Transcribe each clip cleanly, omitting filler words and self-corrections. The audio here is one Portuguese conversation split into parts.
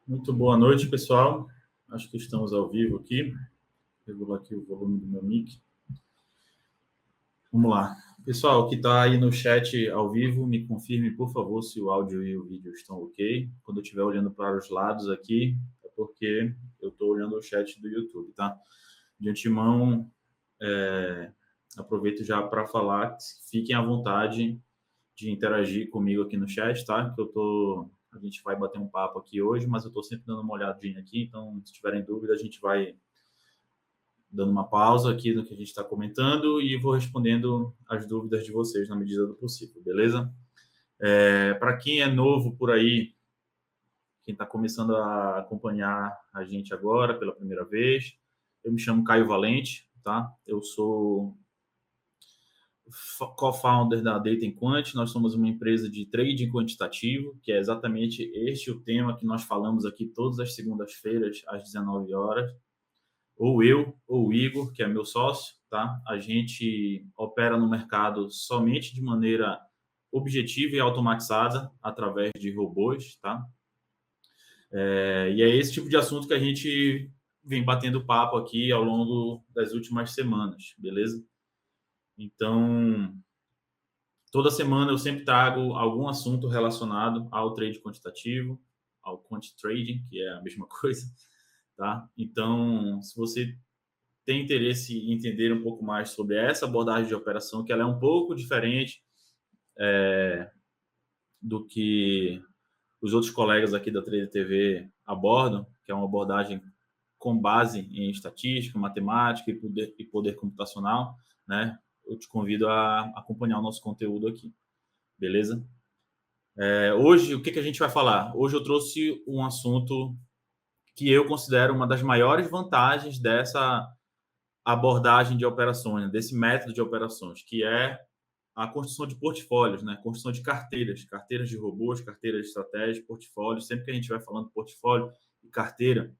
Muito boa noite, pessoal. Acho que estamos ao vivo aqui. Regular aqui o volume do meu mic. Vamos lá. Pessoal, que está aí no chat ao vivo, me confirme, por favor, se o áudio e o vídeo estão ok. Quando eu estiver olhando para os lados aqui, é porque eu estou olhando o chat do YouTube, tá? De antemão, aproveito já para falar, fiquem à vontade de interagir comigo aqui no chat, tá? Que a gente vai bater um papo aqui hoje, mas eu estou sempre dando uma olhadinha aqui, então se tiverem dúvida, a gente vai dando uma pausa aqui no que a gente está comentando e vou respondendo as dúvidas de vocês na medida do possível, beleza? Para quem é novo por aí, quem está começando a acompanhar a gente agora pela primeira vez, eu me chamo Caio Valente, tá? Eu sou co-founder da Data Quant. Nós somos uma empresa de trading quantitativo, que é exatamente este o tema que nós falamos aqui todas as segundas-feiras às 19 horas. Ou eu, ou o Igor, que é meu sócio, tá? A gente opera no mercado somente de maneira objetiva e automatizada através de robôs, tá? E é esse tipo de assunto que a gente vem batendo papo aqui ao longo das últimas semanas, beleza? Então, toda semana eu sempre trago algum assunto relacionado ao trade quantitativo, ao quant trading, que é a mesma coisa, tá? Então, se você tem interesse em entender um pouco mais sobre essa abordagem de operação, que ela é um pouco diferente do que os outros colegas aqui da Trader TV abordam, que é uma abordagem com base em estatística, matemática e poder computacional, né? Eu te convido a acompanhar o nosso conteúdo aqui, beleza? Hoje, o que a gente vai falar? Hoje eu trouxe um assunto que eu considero uma das maiores vantagens dessa abordagem de operações, desse método de operações, que é a construção de portfólios, né? Construção de carteiras de robôs, carteiras de estratégia, portfólios. Sempre que a gente vai falando portfólio e carteira,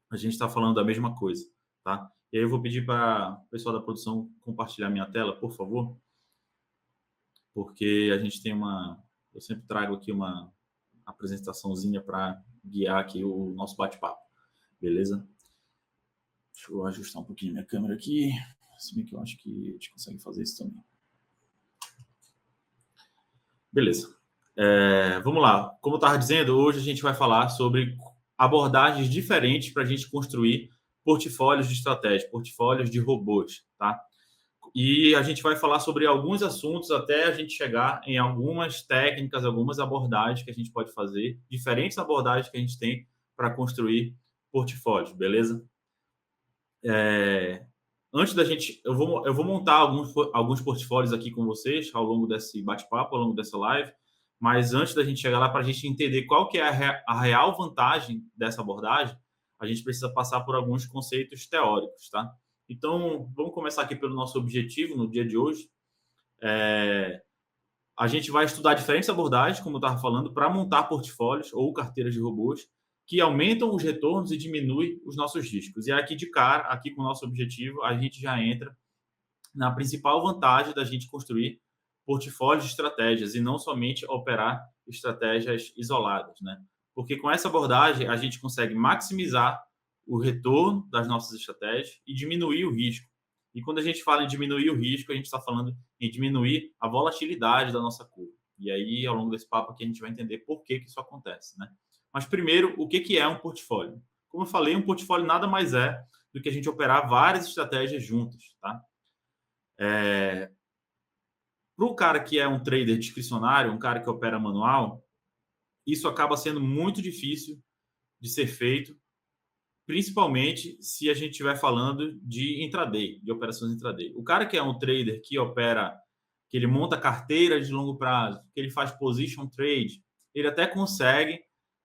a gente está falando da mesma coisa, tá? E aí eu vou pedir para o pessoal da produção compartilhar minha tela, por favor, porque a gente tem eu sempre trago aqui uma apresentaçãozinha para guiar aqui o nosso bate-papo, beleza? Deixa eu ajustar um pouquinho minha câmera aqui, se bem que eu acho que a gente consegue fazer isso também. Beleza. Vamos lá. Como eu estava dizendo, hoje a gente vai falar sobre abordagens diferentes para a gente construir portfólios de estratégia, portfólios de robôs, tá? E a gente vai falar sobre alguns assuntos até a gente chegar em algumas técnicas, algumas abordagens que a gente pode fazer, diferentes abordagens que a gente tem para construir portfólios, beleza? Antes da gente, eu vou montar alguns portfólios aqui com vocês ao longo desse bate-papo, ao longo dessa live, mas antes da gente chegar lá, para a gente entender qual que é a real vantagem dessa abordagem, a gente precisa passar por alguns conceitos teóricos, tá? Então, vamos começar aqui pelo nosso objetivo no dia de hoje. A gente vai estudar diferentes abordagens, como eu estava falando, para montar portfólios ou carteiras de robôs que aumentam os retornos e diminuem os nossos riscos. E aqui de cara, aqui com o nosso objetivo, a gente já entra na principal vantagem da gente construir portfólios de estratégias e não somente operar estratégias isoladas, né? Porque com essa abordagem a gente consegue maximizar o retorno das nossas estratégias e diminuir o risco. E quando a gente fala em diminuir o risco, a gente está falando em diminuir a volatilidade da nossa curva. E aí, ao longo desse papo aqui, a gente vai entender por que isso acontece, né? Mas primeiro, o que é um portfólio? Como eu falei, um portfólio nada mais é do que a gente operar várias estratégias juntas, tá? Para o cara que é um trader discricionário, um cara que opera manual, isso acaba sendo muito difícil de ser feito, principalmente se a gente estiver falando de intraday, de operações intraday. O cara que é um trader que opera, que ele monta carteiras de longo prazo, que ele faz position trade, ele até consegue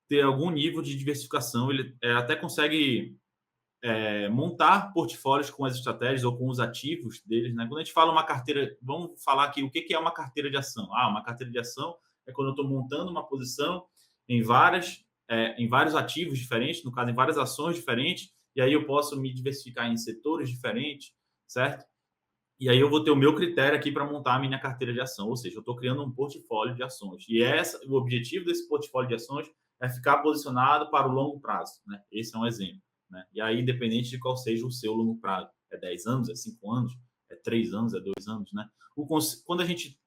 ter algum nível de diversificação, ele até consegue montar portfólios com as estratégias ou com os ativos deles, né? Quando a gente fala uma carteira, vamos falar aqui o que é uma carteira de ação. Uma carteira de ação é quando eu estou montando uma posição em vários ativos diferentes, no caso, em várias ações diferentes, e aí eu posso me diversificar em setores diferentes, certo? E aí eu vou ter o meu critério aqui para montar a minha carteira de ação, ou seja, eu estou criando um portfólio de ações. E o objetivo desse portfólio de ações é ficar posicionado para o longo prazo, né? Esse é um exemplo, né? E aí, independente de qual seja o seu longo prazo, é 10 anos, é 5 anos, é 3 anos, é 2 anos, né? Quando a gente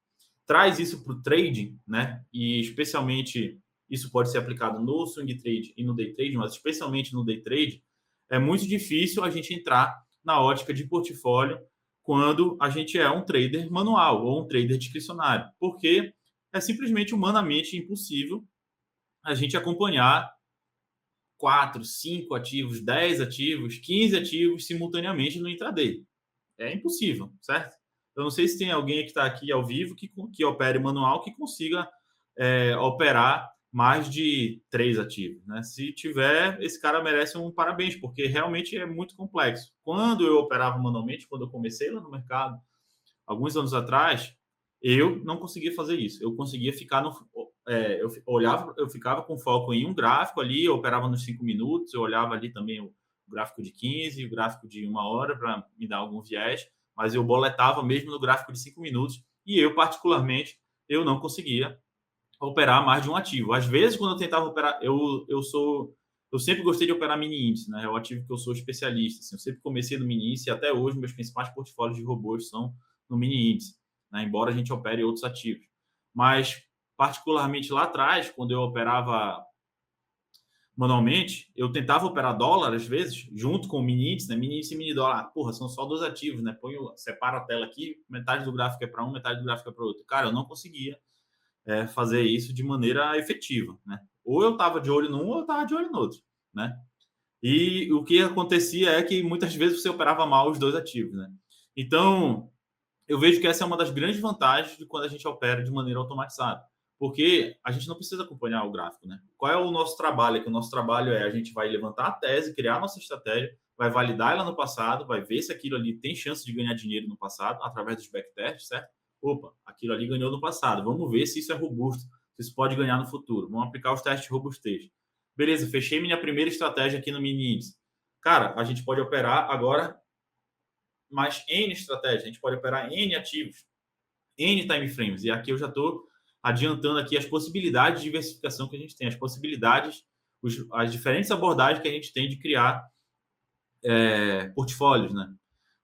traz isso para o trading, né? E especialmente isso pode ser aplicado no swing trade e no day trade, mas especialmente no day trade, é muito difícil a gente entrar na ótica de portfólio quando a gente é um trader manual ou um trader discricionário, porque é simplesmente humanamente impossível a gente acompanhar 4, 5 ativos, 10 ativos, 15 ativos simultaneamente no intraday. É impossível, certo? Eu não sei se tem alguém que está aqui ao vivo que opere manual que consiga operar mais de 3 ativos, né? Se tiver, esse cara merece um parabéns, porque realmente é muito complexo. Quando eu operava manualmente, quando eu comecei lá no mercado, alguns anos atrás, eu não conseguia fazer isso. Eu conseguia ficar no. Eu olhava, eu ficava com foco em um gráfico ali, eu operava nos 5 minutos, eu olhava ali também o gráfico de 15, o gráfico de 1 hora para me dar algum viés, mas eu boletava mesmo no gráfico de 5 minutos e eu, particularmente, eu não conseguia operar mais de um ativo. Às vezes, quando eu tentava operar, eu sempre gostei de operar mini índice, né? É o ativo que eu sou especialista. Assim, eu sempre comecei no mini índice e até hoje meus principais portfólios de robôs são no mini índice, né? Embora a gente opere outros ativos. Mas, particularmente lá atrás, quando eu operava manualmente, eu tentava operar dólar, às vezes, junto com o mini índice, né? Mini índice e mini dólar. Ah, porra, são só dois ativos, né? Separa a tela aqui, metade do gráfico é para um, metade do gráfico é para outro. Cara, eu não conseguia fazer isso de maneira efetiva, né? Ou eu estava de olho num, ou eu estava de olho no outro, né? E o que acontecia é que muitas vezes você operava mal os dois ativos, né? Então, eu vejo que essa é uma das grandes vantagens de quando a gente opera de maneira automatizada, porque a gente não precisa acompanhar o gráfico, né? Qual é o nosso trabalho? É que o nosso trabalho a gente vai levantar a tese, criar a nossa estratégia, vai validar ela no passado, vai ver se aquilo ali tem chance de ganhar dinheiro no passado, através dos backtests, certo? Opa, aquilo ali ganhou no passado, vamos ver se isso é robusto, se isso pode ganhar no futuro. Vamos aplicar os testes de robustez. Beleza, fechei minha primeira estratégia aqui no mini índice. Cara, a gente pode operar agora mais N estratégias, a gente pode operar N ativos, N time frames. E aqui eu já estou adiantando aqui as possibilidades de diversificação que a gente tem, as possibilidades, as diferentes abordagens que a gente tem de criar portfólios, né?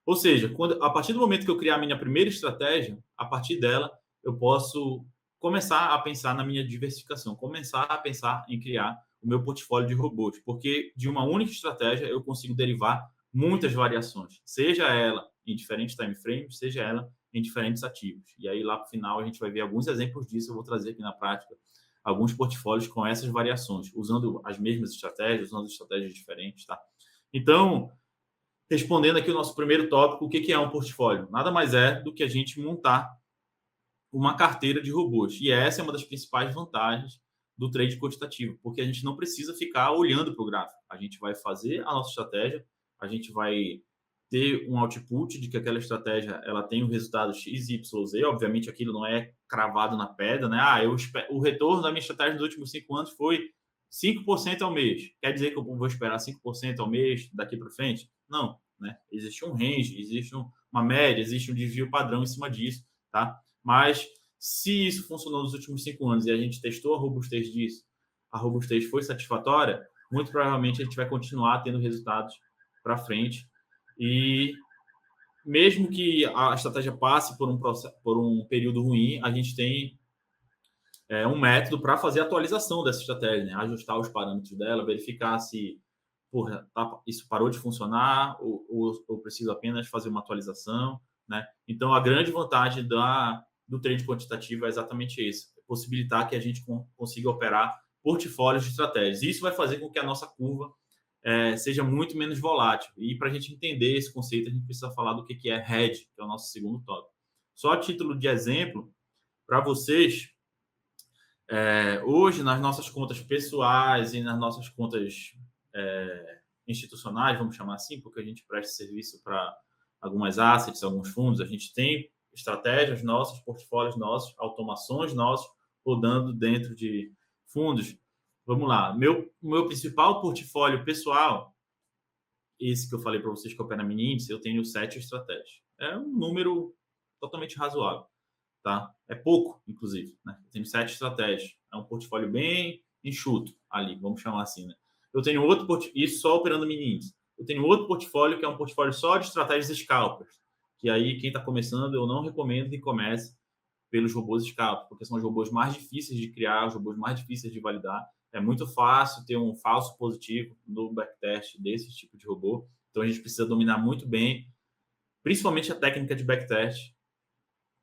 Ou seja, a partir do momento que eu criar a minha primeira estratégia, a partir dela eu posso começar a pensar na minha diversificação, começar a pensar em criar o meu portfólio de robôs, porque de uma única estratégia eu consigo derivar muitas variações, seja ela em diferentes time frames, seja ela em diferentes ativos. E aí lá para o final a gente vai ver alguns exemplos disso, eu vou trazer aqui na prática alguns portfólios com essas variações, usando as mesmas estratégias, usando estratégias diferentes, tá? Então, respondendo aqui o nosso primeiro tópico, o que é um portfólio? Nada mais é do que a gente montar uma carteira de robôs. E essa é uma das principais vantagens do trade quantitativo, porque a gente não precisa ficar olhando para o gráfico. A gente vai fazer a nossa estratégia, a gente vai ter um output de que aquela estratégia ela tem um resultado X, Y, Z. Obviamente, aquilo não é cravado na pedra, né? O retorno da minha estratégia nos últimos 5 anos foi 5% ao mês. Quer dizer que eu vou esperar 5% ao mês daqui para frente? Não, né? Existe um range, existe uma média, existe um desvio padrão em cima disso, tá? Mas se isso funcionou nos últimos 5 anos e a gente testou a robustez disso, a robustez foi satisfatória, muito provavelmente a gente vai continuar tendo resultados para frente. E mesmo que a estratégia passe por um período ruim, a gente tem um método para fazer a atualização dessa estratégia, né? Ajustar os parâmetros dela, verificar se isso parou de funcionar ou preciso apenas fazer uma atualização, né? Então, a grande vantagem do trade quantitativo é exatamente isso, possibilitar que a gente consiga operar portfólios de estratégias. Isso vai fazer com que a nossa curva seja muito menos volátil. E para a gente entender esse conceito, a gente precisa falar do que é hedge, que é o nosso segundo tópico. Só a título de exemplo, para vocês, hoje, nas nossas contas pessoais e nas nossas contas institucionais, vamos chamar assim, porque a gente presta serviço para algumas assets, alguns fundos, a gente tem estratégias nossas, portfólios nossos, automações nossos, rodando dentro de fundos. Vamos lá, meu principal portfólio pessoal, esse que eu falei para vocês que opera mini índice, eu tenho 7 estratégias. É um número totalmente razoável. Tá? É pouco, inclusive. Né? Eu tenho 7 estratégias. É um portfólio bem enxuto. ali, vamos chamar assim, né? Eu tenho outro isso só operando mini índice. Eu tenho outro portfólio que é um portfólio só de estratégias scalpers, que aí quem está começando eu não recomendo que comece pelos robôs scalpers, porque são os robôs mais difíceis de criar, os robôs mais difíceis de validar. É muito fácil ter um falso positivo no backtest desse tipo de robô. Então a gente precisa dominar muito bem, principalmente a técnica de backtest,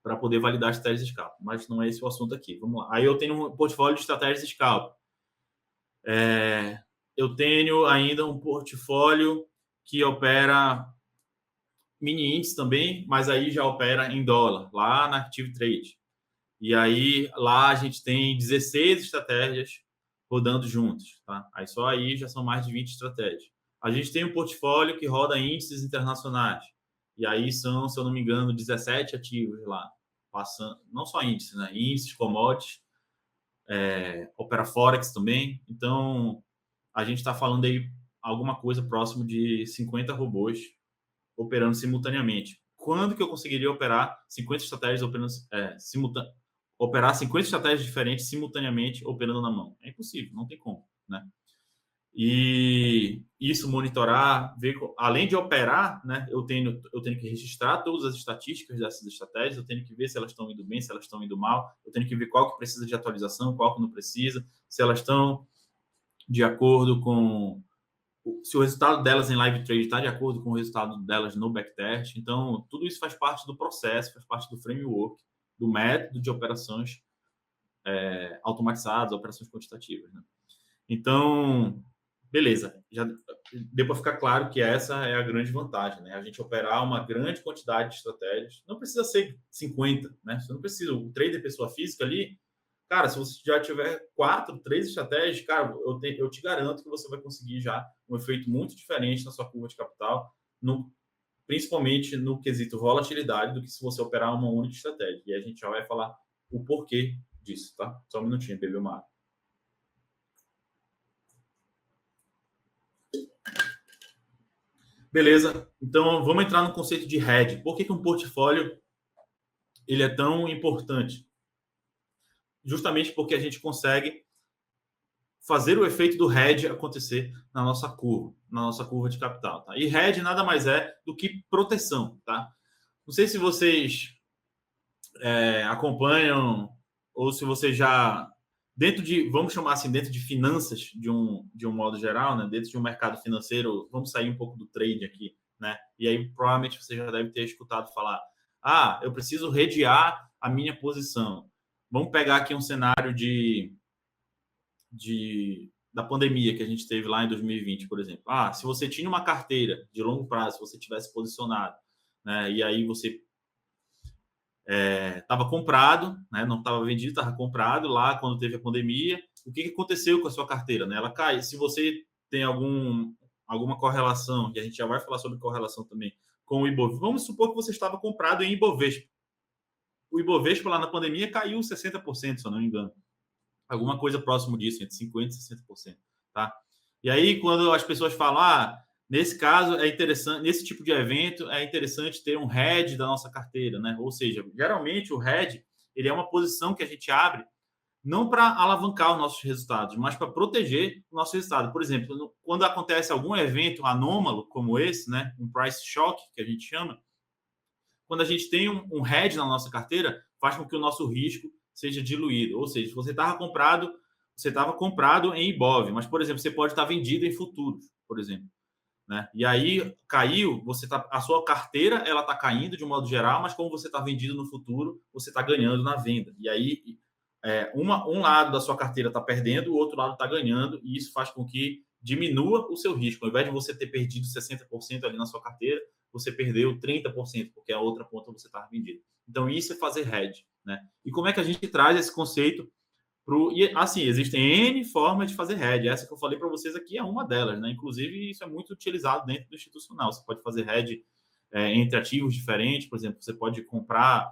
para poder validar as estratégias scalp. Mas não é esse o assunto aqui. Vamos lá. Aí eu tenho um portfólio de estratégias scalp. Eu tenho ainda um portfólio que opera mini índice também, mas aí já opera em dólar, lá na Active Trade. E aí lá a gente tem 16 estratégias rodando juntos, tá? Aí só aí já são mais de 20 estratégias. A gente tem um portfólio que roda índices internacionais. E aí são, se eu não me engano, 17 ativos lá, passando, não só índices, né? Índices, commodities, opera Forex também. Então, a gente está falando aí alguma coisa próximo de 50 robôs operando simultaneamente. Quando que eu conseguiria operar 50 estratégias operando operar 50 estratégias diferentes simultaneamente operando na mão? É impossível, não tem como, né? E isso monitorar, ver, além de operar, né, eu tenho que registrar todas as estatísticas dessas estratégias, eu tenho que ver se elas estão indo bem, se elas estão indo mal, eu tenho que ver qual que precisa de atualização, qual que não precisa, se elas estão de acordo com se o resultado delas em live trade está de acordo com o resultado delas no backtest. Então, tudo isso faz parte do processo, faz parte do framework, do método de operações automatizadas, operações quantitativas, né? Então, beleza. Já deu para ficar claro que essa é a grande vantagem, né? A gente operar uma grande quantidade de estratégias. Não precisa ser 50, né? Você não precisa. O trader pessoa física ali, cara, se você já tiver 4, 3 estratégias, cara, eu te garanto que você vai conseguir já um efeito muito diferente na sua curva de capital, principalmente no quesito volatilidade, do que se você operar uma única estratégia. E a gente já vai falar o porquê disso, tá? Só um minutinho, beber uma água. Beleza, então vamos entrar no conceito de hedge. Por que um portfólio ele é tão importante? Justamente porque a gente consegue fazer o efeito do hedge acontecer na nossa curva de capital. Tá? E hedge nada mais é do que proteção. Tá? Não sei se vocês acompanham ou se vocês já vamos chamar assim, dentro de finanças de um modo geral, né? Dentro de um mercado financeiro, vamos sair um pouco do trade aqui, né? E aí provavelmente você já deve ter escutado falar: eu preciso redear a minha posição. Vamos pegar aqui um cenário da pandemia que a gente teve lá em 2020, por exemplo. Se você tinha uma carteira de longo prazo, se você tivesse posicionado, né? E aí você estava comprado, né? Não estava vendido, estava comprado lá quando teve a pandemia. O que aconteceu com a sua carteira? Né? Ela cai. Se você tem alguma correlação, que a gente já vai falar sobre correlação também, com o Ibovespa, vamos supor que você estava comprado em Ibovespa. O Ibovespa lá na pandemia caiu 60%, se eu não me engano. Alguma coisa próximo disso, entre 50% e 60%. Tá? E aí, quando as pessoas falam, nesse caso, é interessante, nesse tipo de evento, é interessante ter um hedge da nossa carteira, né? Ou seja, geralmente o hedge, ele é uma posição que a gente abre não para alavancar os nossos resultados, mas para proteger o nosso resultado. Por exemplo, quando acontece algum evento anômalo como esse, né? Um price shock, que a gente chama, quando a gente tem um hedge na nossa carteira, faz com que o nosso risco seja diluído. Ou seja, se você estava comprado em Ibov, mas, por exemplo, você pode estar vendido em futuros, por exemplo. Né? E aí caiu, a sua carteira ela está caindo de um modo geral, mas como você está vendido no futuro, você está ganhando na venda. E aí um lado da sua carteira está perdendo, o outro lado está ganhando, e isso faz com que diminua o seu risco. Ao invés de você ter perdido 60% ali na sua carteira, você perdeu 30%, porque a outra ponta você estava vendido. Então, isso é fazer hedge. Né? E como é que a gente traz esse conceito e assim, existem N formas de fazer hedge. Essa que eu falei para vocês aqui é uma delas, né? Inclusive, isso é muito utilizado dentro do institucional. Você pode fazer hedge entre ativos diferentes, por exemplo, você pode comprar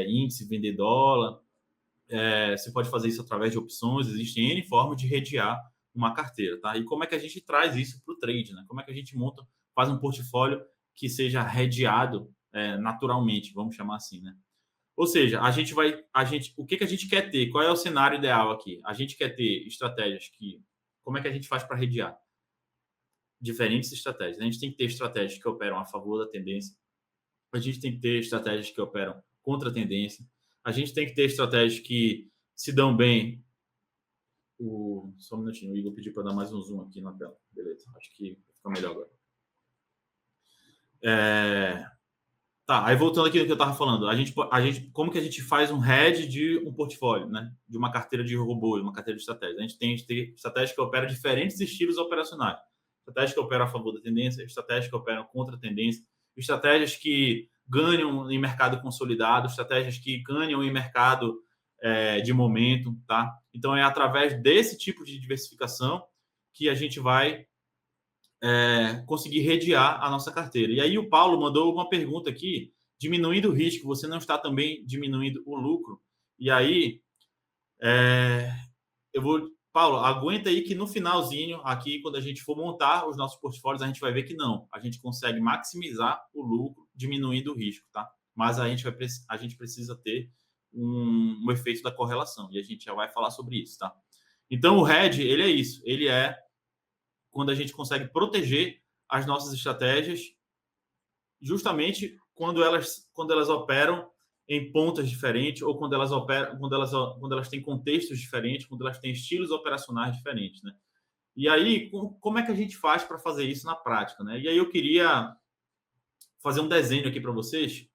índice, vender dólar. Você pode fazer isso através de opções. Existem N formas de hedgear uma carteira, tá? E como é que a gente traz isso para o trade, né? Como é que a gente faz um portfólio que seja hedgeado naturalmente, vamos chamar assim, né? Ou seja, o que a gente quer ter? Qual é o cenário ideal aqui? A gente quer ter estratégias que, como é que a gente faz para redear? Diferentes estratégias. A gente tem que ter estratégias que operam a favor da tendência. A gente tem que ter estratégias que operam contra a tendência. A gente tem que ter estratégias que se dão bem. Só um minutinho, o Igor pediu para dar mais um zoom aqui na tela. Beleza, acho que fica melhor agora. Tá, aí voltando aqui no que eu estava falando, como que a gente faz um hedge de um portfólio, né? De uma carteira de robô, de uma carteira de estratégia. A gente tem que ter estratégias que operam diferentes estilos operacionais. Estratégias que operam a favor da tendência, estratégias que operam contra a tendência, estratégias que ganham em mercado consolidado, estratégias que ganham em mercado de momento, tá? Então, é através desse tipo de diversificação que a gente vai conseguir redear a nossa carteira. E aí o Paulo mandou uma pergunta aqui, diminuindo o risco, você não está também diminuindo o lucro? E aí, Paulo, aguenta aí que no finalzinho, aqui, quando a gente for montar os nossos portfólios, a gente vai ver que não. A gente consegue maximizar o lucro, diminuindo o risco, tá? Mas a gente precisa ter um efeito da correlação. E a gente já vai falar sobre isso, tá? Então, o hedge, ele é isso. Ele é quando a gente consegue proteger as nossas estratégias justamente quando elas operam em pontas diferentes ou quando elas têm contextos diferentes, quando elas têm estilos operacionais diferentes, né? E aí, como é que a gente faz para fazer isso na prática, né? E aí eu queria fazer um desenho aqui para vocês,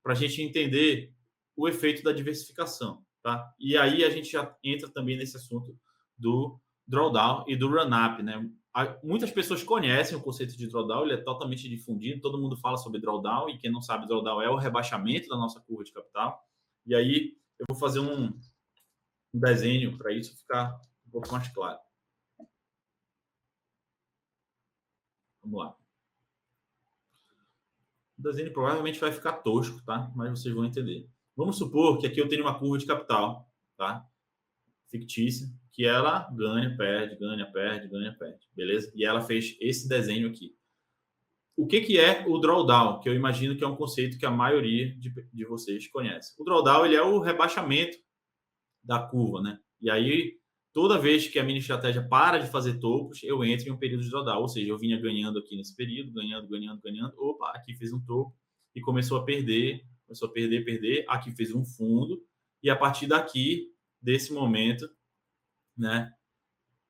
para a gente entender o efeito da diversificação, tá? E aí a gente já entra também nesse assunto do drawdown e do run-up, né? Muitas pessoas conhecem o conceito de drawdown, ele é totalmente difundido, todo mundo fala sobre drawdown, e quem não sabe, drawdown é o rebaixamento da nossa curva de capital. E aí eu vou fazer um desenho para isso ficar um pouco mais claro. Vamos lá. O desenho provavelmente vai ficar tosco, tá? Mas vocês vão entender. Vamos supor que aqui eu tenho uma curva de capital, tá? Fictícia, que ela ganha, perde, ganha, perde, ganha, perde, beleza? E ela fez esse desenho aqui. O que é o drawdown? Que eu imagino que é um conceito que a maioria de vocês conhece. O drawdown, ele é o rebaixamento da curva, né? E aí, toda vez que a minha estratégia para de fazer topos, eu entro em um período de drawdown. Ou seja, eu vinha ganhando aqui nesse período, ganhando, ganhando, ganhando. Opa, aqui fiz um topo e começou a perder, perder. Aqui fez um fundo. E a partir daqui, desse momento, né?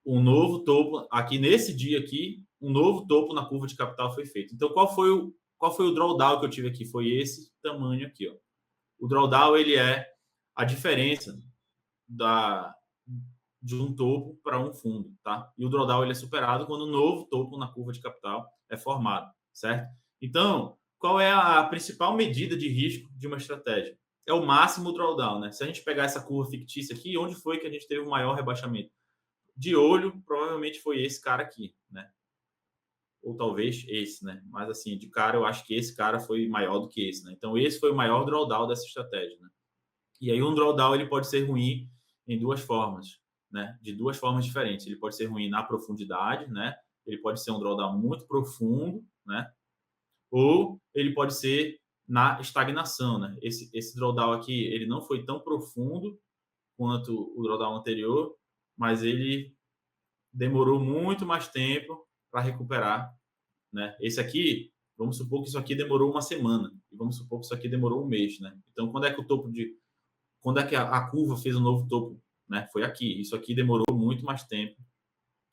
Um novo topo, aqui nesse dia aqui, um novo topo na curva de capital foi feito. Então, qual foi o drawdown que eu tive aqui? Foi esse tamanho aqui, ó. O drawdown, ele é a diferença de um topo para um fundo, tá? E o drawdown, ele é superado quando um novo topo na curva de capital é formado, certo? Então, qual é a principal medida de risco de uma estratégia? É o máximo drawdown, né? Se a gente pegar essa curva fictícia aqui, onde foi que a gente teve o maior rebaixamento? De olho, provavelmente foi esse cara aqui, né? Ou talvez esse, né? Mas assim, de cara, eu acho que esse cara foi maior do que esse, né? Então, esse foi o maior drawdown dessa estratégia, né? E aí, um drawdown, ele pode ser ruim em duas formas, né? De duas formas diferentes. Ele pode ser ruim na profundidade, né? Ele pode ser um drawdown muito profundo, né? Ou ele pode ser na estagnação, né? Esse drawdown aqui, ele não foi tão profundo quanto o drawdown anterior, mas ele demorou muito mais tempo para recuperar, né? Esse aqui, vamos supor que isso aqui demorou uma semana e vamos supor que isso aqui demorou um mês, né? Então, quando é que a curva fez um novo topo, né? Foi aqui. Isso aqui demorou muito mais tempo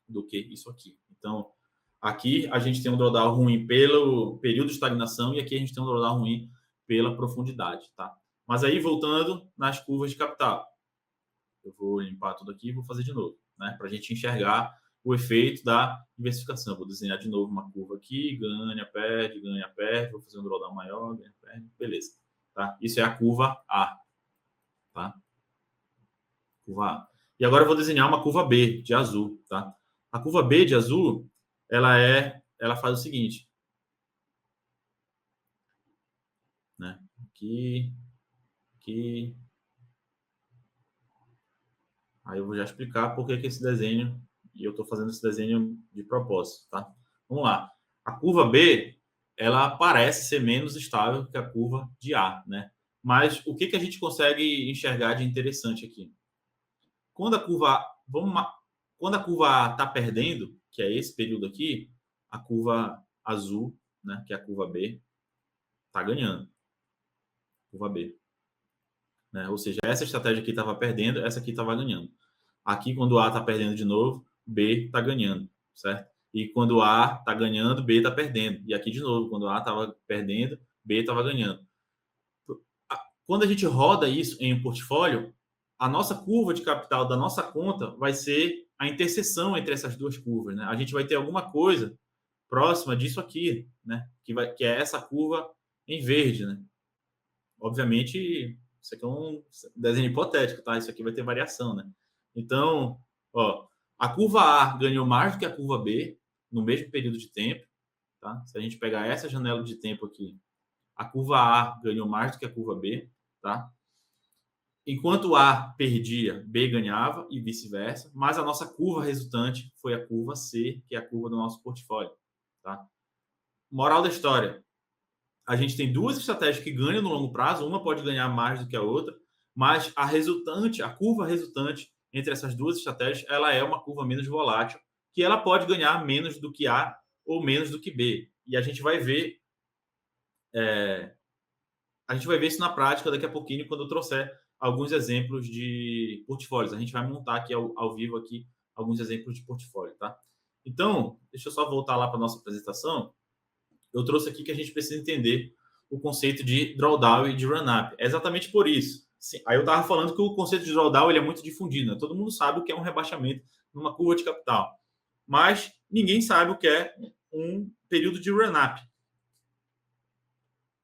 do que isso aqui. Então, aqui a gente tem um drawdown ruim pelo período de estagnação e aqui a gente tem um drawdown ruim pela profundidade, tá? Mas aí, voltando nas curvas de capital, eu vou limpar tudo aqui e vou fazer de novo, né? Para a gente enxergar o efeito da diversificação. Vou desenhar de novo uma curva aqui, ganha, perde, vou fazer um drawdown maior, ganha, perde, beleza. Tá? Isso é a curva A, tá? Curva A. E agora eu vou desenhar uma curva B, de azul, tá? A curva B de azul, ela faz o seguinte, né? Aqui, aqui. Aí eu vou já explicar por que esse desenho, e eu estou fazendo esse desenho de propósito, tá? Vamos lá. A curva B, ela parece ser menos estável que a curva de A, né? Mas o que a gente consegue enxergar de interessante aqui? Quando a curva, quando a curva A está perdendo, que é esse período aqui, a curva azul, né, que é a curva B, está ganhando. Curva B. Né? Ou seja, essa estratégia aqui estava perdendo, essa aqui estava ganhando. Aqui, quando A está perdendo de novo, B está ganhando, certo? E quando A está ganhando, B está perdendo. E aqui de novo, quando A estava perdendo, B estava ganhando. Quando a gente roda isso em um portfólio, a nossa curva de capital da nossa conta vai ser a interseção entre essas duas curvas, né? A gente vai ter alguma coisa próxima disso aqui, né? Que é essa curva em verde, né? Obviamente, isso aqui é um desenho hipotético, tá? Isso aqui vai ter variação, né? Então, ó, a curva A ganhou mais do que a curva B no mesmo período de tempo, tá? Se a gente pegar essa janela de tempo aqui, a curva A ganhou mais do que a curva B, tá? Enquanto A perdia, B ganhava e vice-versa, mas a nossa curva resultante foi a curva C, que é a curva do nosso portfólio, tá? Moral da história, a gente tem duas estratégias que ganham no longo prazo, uma pode ganhar mais do que a outra, mas a resultante, a curva resultante entre essas duas estratégias, ela é uma curva menos volátil, que ela pode ganhar menos do que A ou menos do que B. E a gente vai ver isso na prática daqui a pouquinho quando eu trouxer alguns exemplos de portfólios. A gente vai montar aqui ao vivo aqui alguns exemplos de portfólio, tá? Então, deixa eu só voltar lá para nossa apresentação. Eu trouxe aqui que a gente precisa entender o conceito de drawdown e de run-up. É exatamente por isso. Sim, aí eu estava falando que o conceito de drawdown ele é muito difundido. Né? Todo mundo sabe o que é um rebaixamento numa curva de capital. Mas ninguém sabe o que é um período de run-up.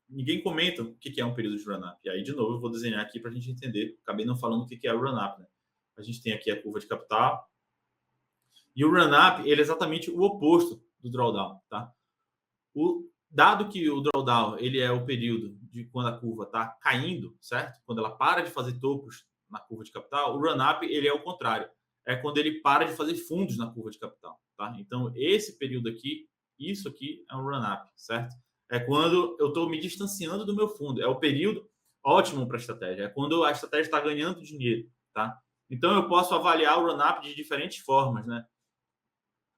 Ninguém comenta o que é um período de run-up. E aí, de novo, eu vou desenhar aqui para a gente entender. Acabei não falando o que é o run-up. Né? A gente tem aqui a curva de capital. E o run-up ele é exatamente o oposto do drawdown. Tá? Dado que o drawdown ele é o período de quando a curva está caindo, certo? Quando ela para de fazer topos na curva de capital, o run-up ele é o contrário. É quando ele para de fazer fundos na curva de capital. Tá? Então, esse período aqui, isso aqui é um run-up, certo? É quando eu estou me distanciando do meu fundo. É o período ótimo para a estratégia. É quando a estratégia está ganhando dinheiro. Tá? Então, eu posso avaliar o run-up de diferentes formas. Né?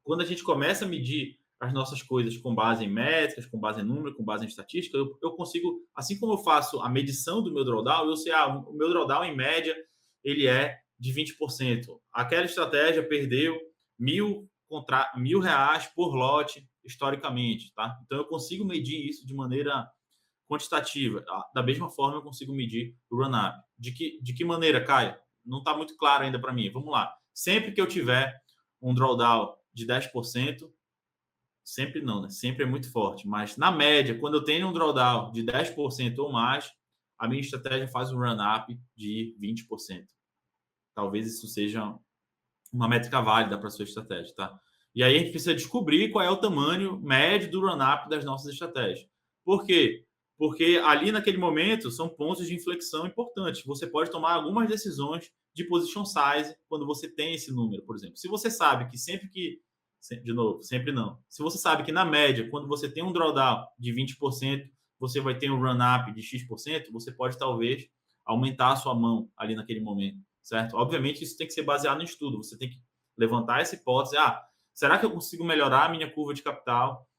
Quando a gente começa a medir as nossas coisas com base em métricas, com base em número, com base em estatística, eu consigo, assim como eu faço a medição do meu drawdown, eu sei, o meu drawdown, em média, ele é de 20%. Aquela estratégia perdeu R$ 1.000 por lote historicamente, tá? Então, eu consigo medir isso de maneira quantitativa. Da mesma forma, eu consigo medir o run-up. De que maneira, Caio? Não está muito claro ainda para mim. Vamos lá. Sempre que eu tiver um drawdown de 10%, sempre não, né? Sempre é muito forte. Mas, na média, quando eu tenho um drawdown de 10% ou mais, a minha estratégia faz um run-up de 20%. Talvez isso seja uma métrica válida para a sua estratégia, tá? E aí a gente precisa descobrir qual é o tamanho médio do run-up das nossas estratégias. Por quê? Porque ali naquele momento são pontos de inflexão importantes. Você pode tomar algumas decisões de position size quando você tem esse número, por exemplo. Se você sabe que sempre que de novo, sempre não. Se você sabe que na média, quando você tem um drawdown de 20%, você vai ter um run-up de X%, você pode talvez aumentar a sua mão ali naquele momento, certo? Obviamente, isso tem que ser baseado no estudo. Você tem que levantar essa hipótese. Será que eu consigo melhorar a minha curva de capital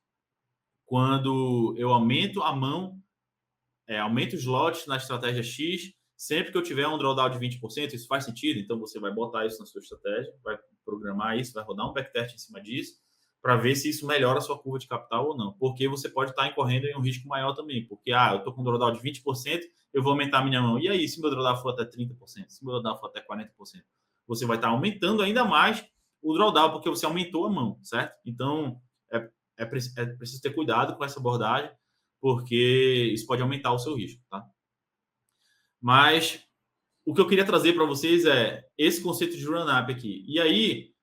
quando eu aumento a mão, aumento os lotes na estratégia X, sempre que eu tiver um drawdown de 20%? Isso faz sentido? Então, você vai botar isso na sua estratégia, vai programar isso, vai rodar um backtest em cima disso, para ver se isso melhora a sua curva de capital ou não. Porque você pode estar incorrendo em um risco maior também. Porque, eu estou com um drawdown de 20%, eu vou aumentar a minha mão. E aí, se meu drawdown for até 30%, se meu drawdown for até 40%, você vai estar aumentando ainda mais o drawdown, porque você aumentou a mão, certo? Então, é preciso ter cuidado com essa abordagem, porque isso pode aumentar o seu risco, tá? Mas o que eu queria trazer para vocês é esse conceito de run-up aqui. E aí,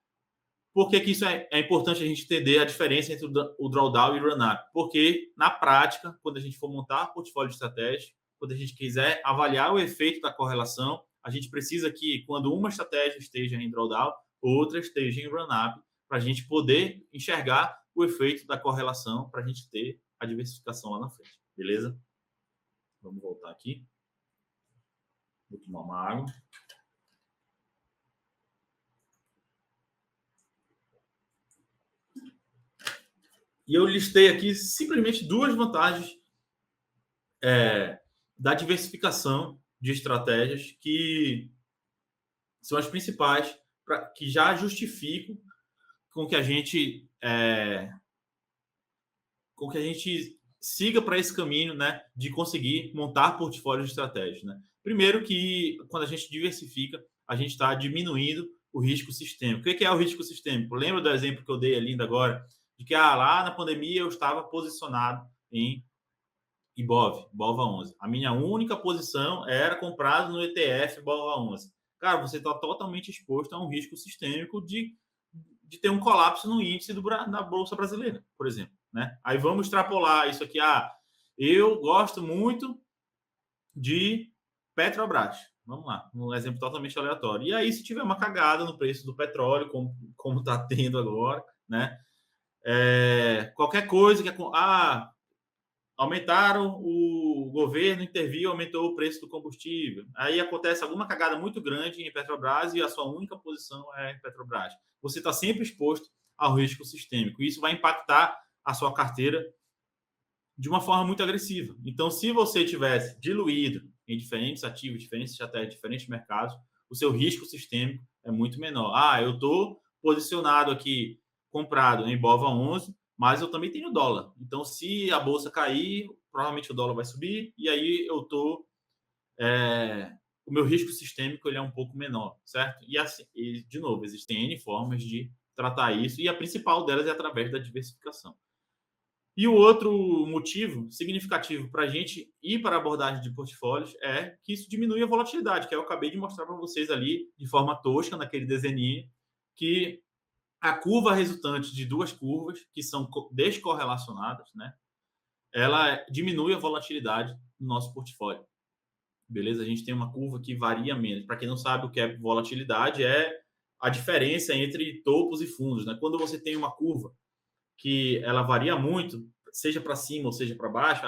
por que isso é importante a gente entender a diferença entre o drawdown e o run-up? Porque, na prática, quando a gente for montar portfólio de estratégia, quando a gente quiser avaliar o efeito da correlação, a gente precisa que, quando uma estratégia esteja em drawdown, outra esteja em run-up, para a gente poder enxergar o efeito da correlação, para a gente ter a diversificação lá na frente. Beleza? Vamos voltar aqui. Vou tomar uma água. E eu listei aqui simplesmente duas vantagens da diversificação de estratégias que são as principais, que já justificam com que a gente siga para esse caminho, né, de conseguir montar portfólios de estratégias, né? Primeiro que quando a gente diversifica, a gente está diminuindo o risco sistêmico. O que é o risco sistêmico? Lembra do exemplo que eu dei ali ainda agora, de que lá na pandemia eu estava posicionado em IBOV, BOVA11. A minha única posição era comprado no ETF BOVA11. Cara, você está totalmente exposto a um risco sistêmico de ter um colapso no índice da Bolsa Brasileira, por exemplo. Né? Aí vamos extrapolar isso aqui. Eu gosto muito de Petrobras. Vamos lá, um exemplo totalmente aleatório. E aí, se tiver uma cagada no preço do petróleo, como está tendo agora, né? Qualquer coisa que aumentaram, o governo interviu, aumentou o preço do combustível. Aí acontece alguma cagada muito grande em Petrobras e a sua única posição é Petrobras. Você está sempre exposto ao risco sistêmico. Isso vai impactar a sua carteira de uma forma muito agressiva. Então, se você tivesse diluído em diferentes ativos, diferentes estratégias, diferentes mercados, o seu risco sistêmico é muito menor. Eu estou posicionado aqui, comprado em BOVA11, mas eu também tenho dólar. Então, se a bolsa cair, provavelmente o dólar vai subir, e aí eu estou... o meu risco sistêmico ele é um pouco menor, certo? E, de novo, existem N formas de tratar isso, e a principal delas é através da diversificação. E o outro motivo significativo para a gente ir para a abordagem de portfólios é que isso diminui a volatilidade, que eu acabei de mostrar para vocês ali, de forma tosca, naquele desenho, que a curva resultante de duas curvas, que são descorrelacionadas, né? Ela diminui a volatilidade do nosso portfólio. Beleza? A gente tem uma curva que varia menos. Para quem não sabe o que é volatilidade, é a diferença entre topos e fundos, né? Quando você tem uma curva que ela varia muito, seja para cima ou seja para baixo,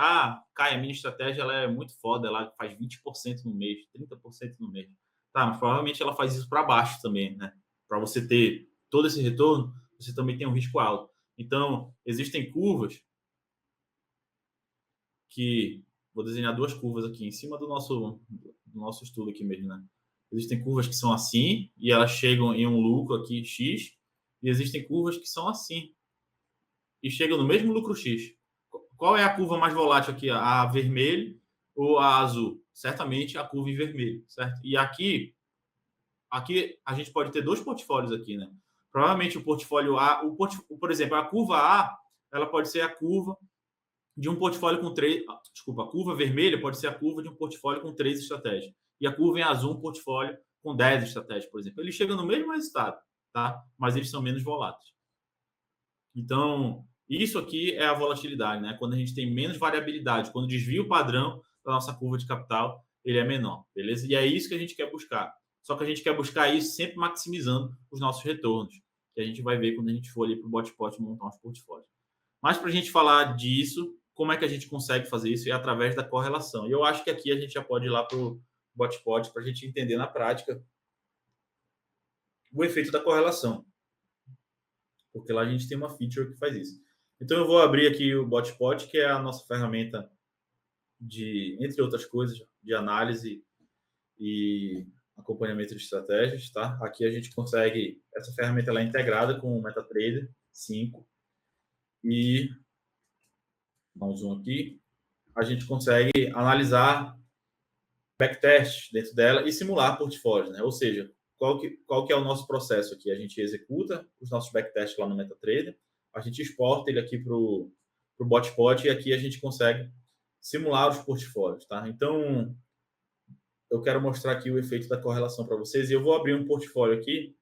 cai, a minha estratégia ela é muito foda, ela faz 20% no mês, 30% no mês. Tá, mas provavelmente ela faz isso para baixo também, né? Para você ter todo esse retorno, você também tem um risco alto. Então, existem curvas que... Vou desenhar duas curvas aqui em cima do nosso estudo aqui mesmo, né? Existem curvas que são assim e elas chegam em um lucro aqui X, e existem curvas que são assim e chegam no mesmo lucro X. Qual é a curva mais volátil aqui? A vermelho ou a azul? Certamente a curva em vermelho, certo? E aqui a gente pode ter dois portfólios aqui, né? Provavelmente o portfólio A, por exemplo, a curva A, ela pode ser a curva de um portfólio com três... Desculpa, a curva vermelha pode ser a curva de um portfólio com 3 estratégias. E a curva em azul, um portfólio com 10 estratégias, por exemplo. Eles chegam no mesmo resultado, tá? Mas eles são menos voláteis. Então, isso aqui é a volatilidade, né? Quando a gente tem menos variabilidade, quando o desvio padrão da nossa curva de capital ele é menor, beleza? E é isso que a gente quer buscar. Só que a gente quer buscar isso sempre maximizando os nossos retornos, que a gente vai ver quando a gente for ali para o Botspot montar uns portfólios. Mas para a gente falar disso, como é que a gente consegue fazer isso? É através da correlação. E eu acho que aqui a gente já pode ir lá para o Botspot para a gente entender na prática o efeito da correlação. Porque lá a gente tem uma feature que faz isso. Então eu vou abrir aqui o Botspot, que é a nossa ferramenta de, entre outras coisas, de análise e acompanhamento de estratégias, tá? Aqui a gente consegue, essa ferramenta ela é integrada com o MetaTrader 5 e dá um zoom aqui, a gente consegue analisar backtest dentro dela e simular portfólios, né? Ou seja, qual que é o nosso processo aqui? A gente executa os nossos backtests lá no MetaTrader, a gente exporta ele aqui para o Botspot e aqui a gente consegue simular os portfólios, tá? Então, eu quero mostrar aqui o efeito da correlação para vocês e eu vou abrir um portfólio aqui,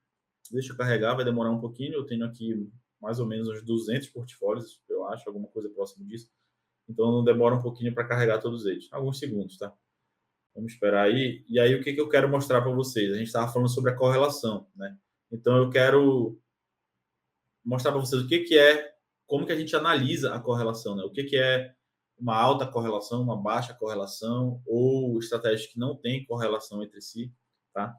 deixa eu carregar, vai demorar um pouquinho, eu tenho aqui mais ou menos uns 200 portfólios, eu acho, alguma coisa próxima disso, então não demora um pouquinho para carregar todos eles, alguns segundos, tá? Vamos esperar aí. E aí, o que eu quero mostrar para vocês? A gente estava falando sobre a correlação, né? Então, eu quero mostrar para vocês o que é, como que a gente analisa a correlação, né? O que é uma alta correlação, uma baixa correlação, ou estratégias que não têm correlação entre si, tá?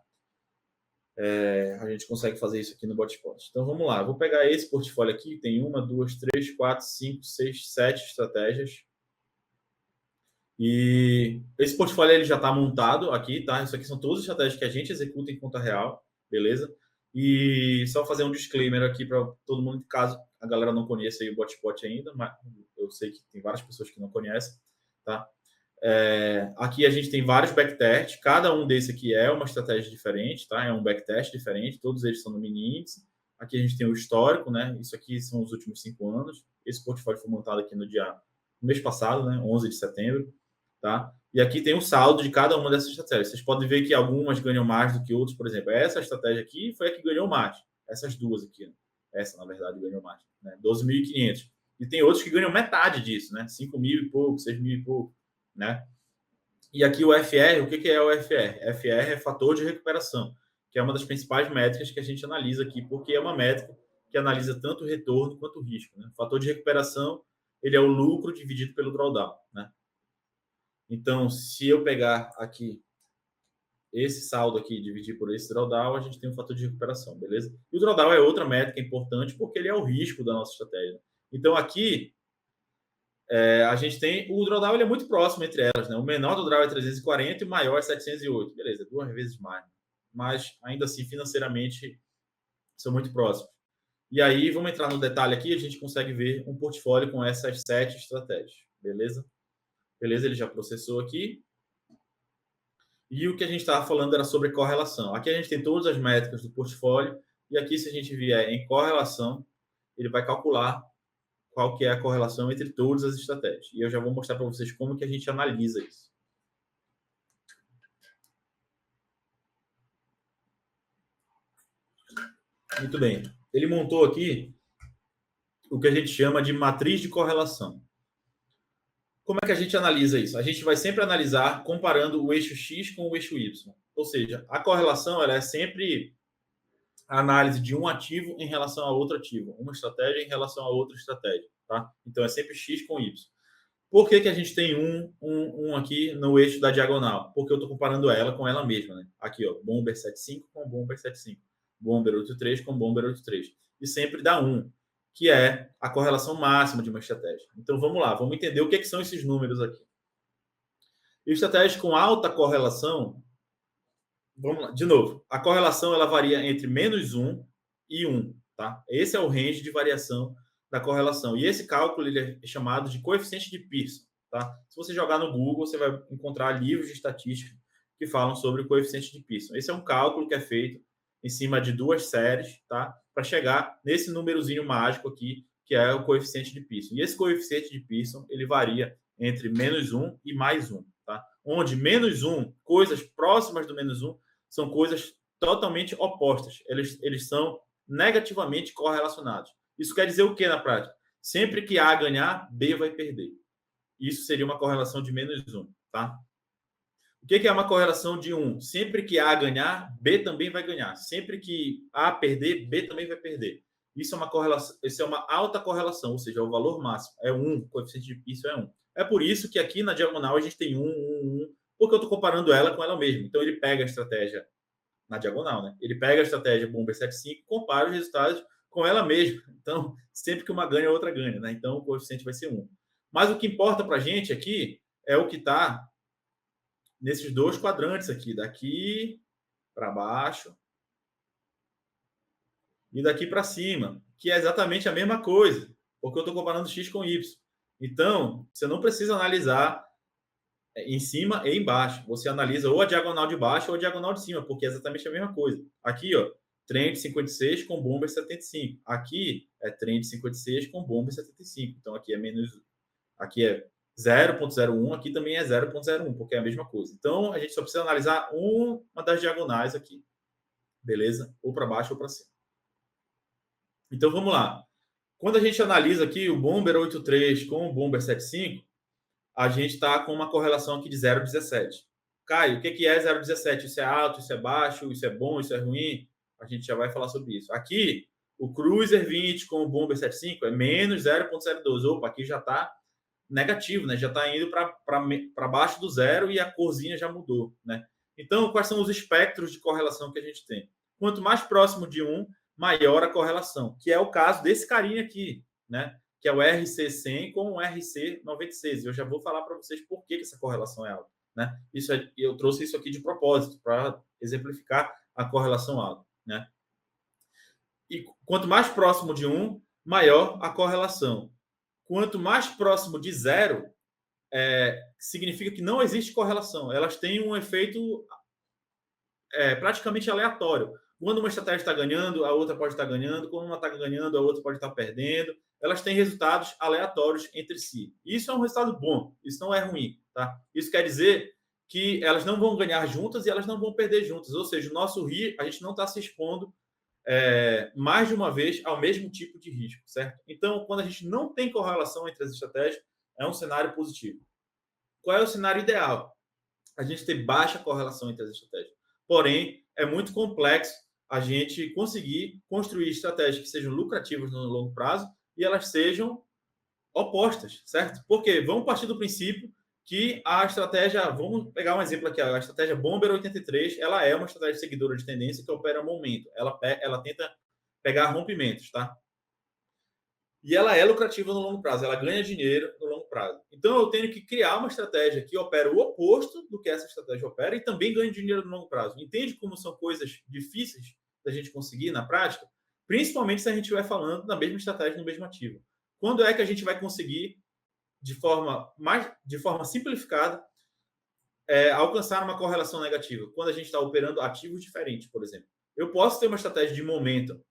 A gente consegue fazer isso aqui no Botspot. Então, vamos lá. Vou pegar esse portfólio aqui. Tem 1, 2, 3, 4, 5, 6, 7 estratégias. E esse portfólio ele já está montado aqui, tá? Isso aqui são todas as estratégias que a gente executa em conta real, beleza? E só fazer um disclaimer aqui para todo mundo, caso a galera não conheça aí o Botspot ainda, mas eu sei que tem várias pessoas que não conhecem, tá? Aqui a gente tem vários backtests, cada um desse aqui é uma estratégia diferente, tá? É um backtest diferente, todos eles são no mini índice. Aqui a gente tem o histórico, né? Isso aqui são os últimos 5 anos. Esse portfólio foi montado aqui no mês passado, né? 11 de setembro, tá? E aqui tem o saldo de cada uma dessas estratégias. Vocês podem ver que algumas ganham mais do que outras, por exemplo. Essa estratégia aqui foi a que ganhou mais. Essas duas aqui, né? Essa, na verdade, ganhou mais, né? 12.500. E tem outros que ganham metade disso, né? 5.000 e pouco, 6.000 e pouco, né? E aqui o FR, o que é o FR? FR é fator de recuperação, que é uma das principais métricas que a gente analisa aqui, porque é uma métrica que analisa tanto o retorno quanto o risco, né? O fator de recuperação, ele é o lucro dividido pelo drawdown, né? Então, se eu pegar aqui esse saldo aqui e dividir por esse drawdown, a gente tem um fator de recuperação, beleza? E o drawdown é outra métrica importante porque ele é o risco da nossa estratégia. Então, aqui, a gente tem o drawdown, ele é muito próximo entre elas, né? O menor do drawdown é 340 e o maior é 708. Beleza, 2 vezes mais. Mas, ainda assim, financeiramente, são muito próximos. E aí, vamos entrar no detalhe aqui, a gente consegue ver um portfólio com essas 7 estratégias, beleza? Beleza, ele já processou aqui. E o que a gente estava falando era sobre correlação. Aqui a gente tem todas as métricas do portfólio, e aqui, se a gente vier em correlação, ele vai calcular qual que é a correlação entre todas as estratégias. E eu já vou mostrar para vocês como que a gente analisa isso. Muito bem. Ele montou aqui o que a gente chama de matriz de correlação. Como é que a gente analisa isso? A gente vai sempre analisar comparando o eixo X com o eixo Y. Ou seja, a correlação ela é sempre a análise de um ativo em relação a outro ativo, uma estratégia em relação a outra estratégia, tá? Então é sempre X com Y. Por que a gente tem um aqui no eixo da diagonal? Porque eu estou comparando ela com ela mesma, né? Aqui, ó, Bomber 75 com Bomber 75, Bomber 83 com Bomber 83. E sempre dá 1, que é a correlação máxima de uma estratégia. Então vamos lá, vamos entender o que são esses números aqui. Estratégias com alta correlação, vamos lá, de novo, a correlação ela varia entre -1 e 1, tá? Esse é o range de variação da correlação. E esse cálculo ele é chamado de coeficiente de Pearson, tá? Se você jogar no Google, você vai encontrar livros de estatística que falam sobre o coeficiente de Pearson. Esse é um cálculo que é feito em cima de 2 séries, tá? Para chegar nesse númerozinho mágico aqui, que é o coeficiente de Pearson. E esse coeficiente de Pearson, ele varia entre -1 e +1, tá? Onde -1, coisas próximas do -1, são coisas totalmente opostas. Eles são negativamente correlacionados. Isso quer dizer o que na prática? Sempre que A ganhar, B vai perder. Isso seria uma correlação de -1, tá? O que é uma correlação de 1? Sempre que A ganhar, B também vai ganhar. Sempre que A perder, B também vai perder. Isso é uma correlação, isso é uma alta correlação, ou seja, o valor máximo é 1, o coeficiente de Pearson é 1. É por isso que aqui na diagonal a gente tem 1, 1, 1, porque eu estou comparando ela com ela mesma. Então ele pega a estratégia na diagonal, né? Ele pega a estratégia Bomber 75 e compara os resultados com ela mesma. Então, sempre que uma ganha, a outra ganha, né? Então, o coeficiente vai ser 1. Mas o que importa para a gente aqui é o que está nesses 2 quadrantes aqui, daqui para baixo e daqui para cima, que é exatamente a mesma coisa, porque eu estou comparando X com Y. Então, você não precisa analisar em cima e embaixo. Você analisa ou a diagonal de baixo ou a diagonal de cima, porque é exatamente a mesma coisa. Aqui, ó, trend 56 com Bomber 75. Aqui é trend 56 com Bomber 75. Então aqui é aqui é 0.01, aqui também é 0.01, porque é a mesma coisa. Então a gente só precisa analisar uma das diagonais aqui. Beleza? Ou para baixo ou para cima. Então vamos lá. Quando a gente analisa aqui o Bomber 83 com o Bomber 75, a gente está com uma correlação aqui de 0,17. Caio, o que é 0,17? Isso é alto, isso é baixo, isso é bom, isso é ruim? A gente já vai falar sobre isso. Aqui, o Cruiser 20 com o Bomber 75 é menos 0,02. Opa, aqui já está negativo, né? Já está indo para baixo do zero e a corzinha já mudou, né? Então, quais são os espectros de correlação que a gente tem? Quanto mais próximo de 1, maior a correlação, que é o caso desse carinha aqui, né? Que é o RC100 com o RC96. Eu já vou falar para vocês por que essa correlação é alta, né? Eu trouxe isso aqui de propósito para exemplificar a correlação alta, né? E quanto mais próximo de 1, maior a correlação. Quanto mais próximo de zero, significa que não existe correlação. Elas têm um efeito praticamente aleatório. Quando uma estratégia está ganhando, a outra pode estar ganhando. Quando uma está ganhando, a outra pode estar perdendo. Elas têm resultados aleatórios entre si. Isso é um resultado bom. Isso não é ruim. Tá? Isso quer dizer que elas não vão ganhar juntas e elas não vão perder juntas. Ou seja, o nosso risco, a gente não está se expondo mais de uma vez ao mesmo tipo de risco, certo? Então, quando a gente não tem correlação entre as estratégias, é um cenário positivo. Qual é o cenário ideal? A gente ter baixa correlação entre as estratégias. Porém, é muito complexo a gente conseguir construir estratégias que sejam lucrativas no longo prazo e elas sejam opostas, certo? Porque vamos partir do princípio que a estratégia, vamos pegar um exemplo aqui, a estratégia Bomber 83, ela é uma estratégia seguidora de tendência que opera momento. Ela tenta pegar rompimentos, tá? E ela é lucrativa no longo prazo, ela ganha dinheiro no longo prazo. Então, eu tenho que criar uma estratégia que opera o oposto do que essa estratégia opera e também ganha dinheiro no longo prazo. Entende como são coisas difíceis da gente conseguir na prática? Principalmente se a gente estiver falando na mesma estratégia, no mesmo ativo. Quando é que a gente vai conseguir, de forma simplificada, alcançar uma correlação negativa? Quando a gente está operando ativos diferentes, por exemplo. Eu posso ter uma estratégia de momento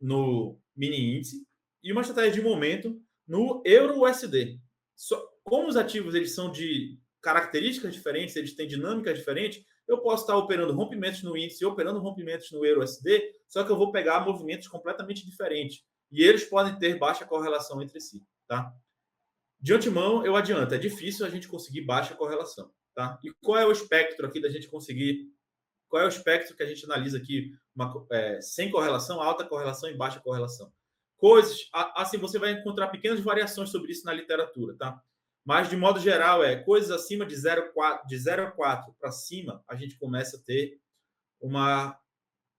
no mini índice e uma estratégia de momento no euro-USD. Como os ativos eles são de características diferentes, eles têm dinâmicas diferentes, eu posso estar operando rompimentos no índice e operando rompimentos no euro-USD, só que eu vou pegar movimentos completamente diferentes. E eles podem ter baixa correlação entre si, tá? De antemão, eu adianto, é difícil a gente conseguir baixa correlação, tá? E qual é o espectro aqui da gente conseguir? Qual é o espectro que a gente analisa aqui? Sem correlação, alta correlação e baixa correlação. Coisas, assim, você vai encontrar pequenas variações sobre isso na literatura, tá? Mas, de modo geral, coisas acima de 0,4 para cima, a gente começa a ter uma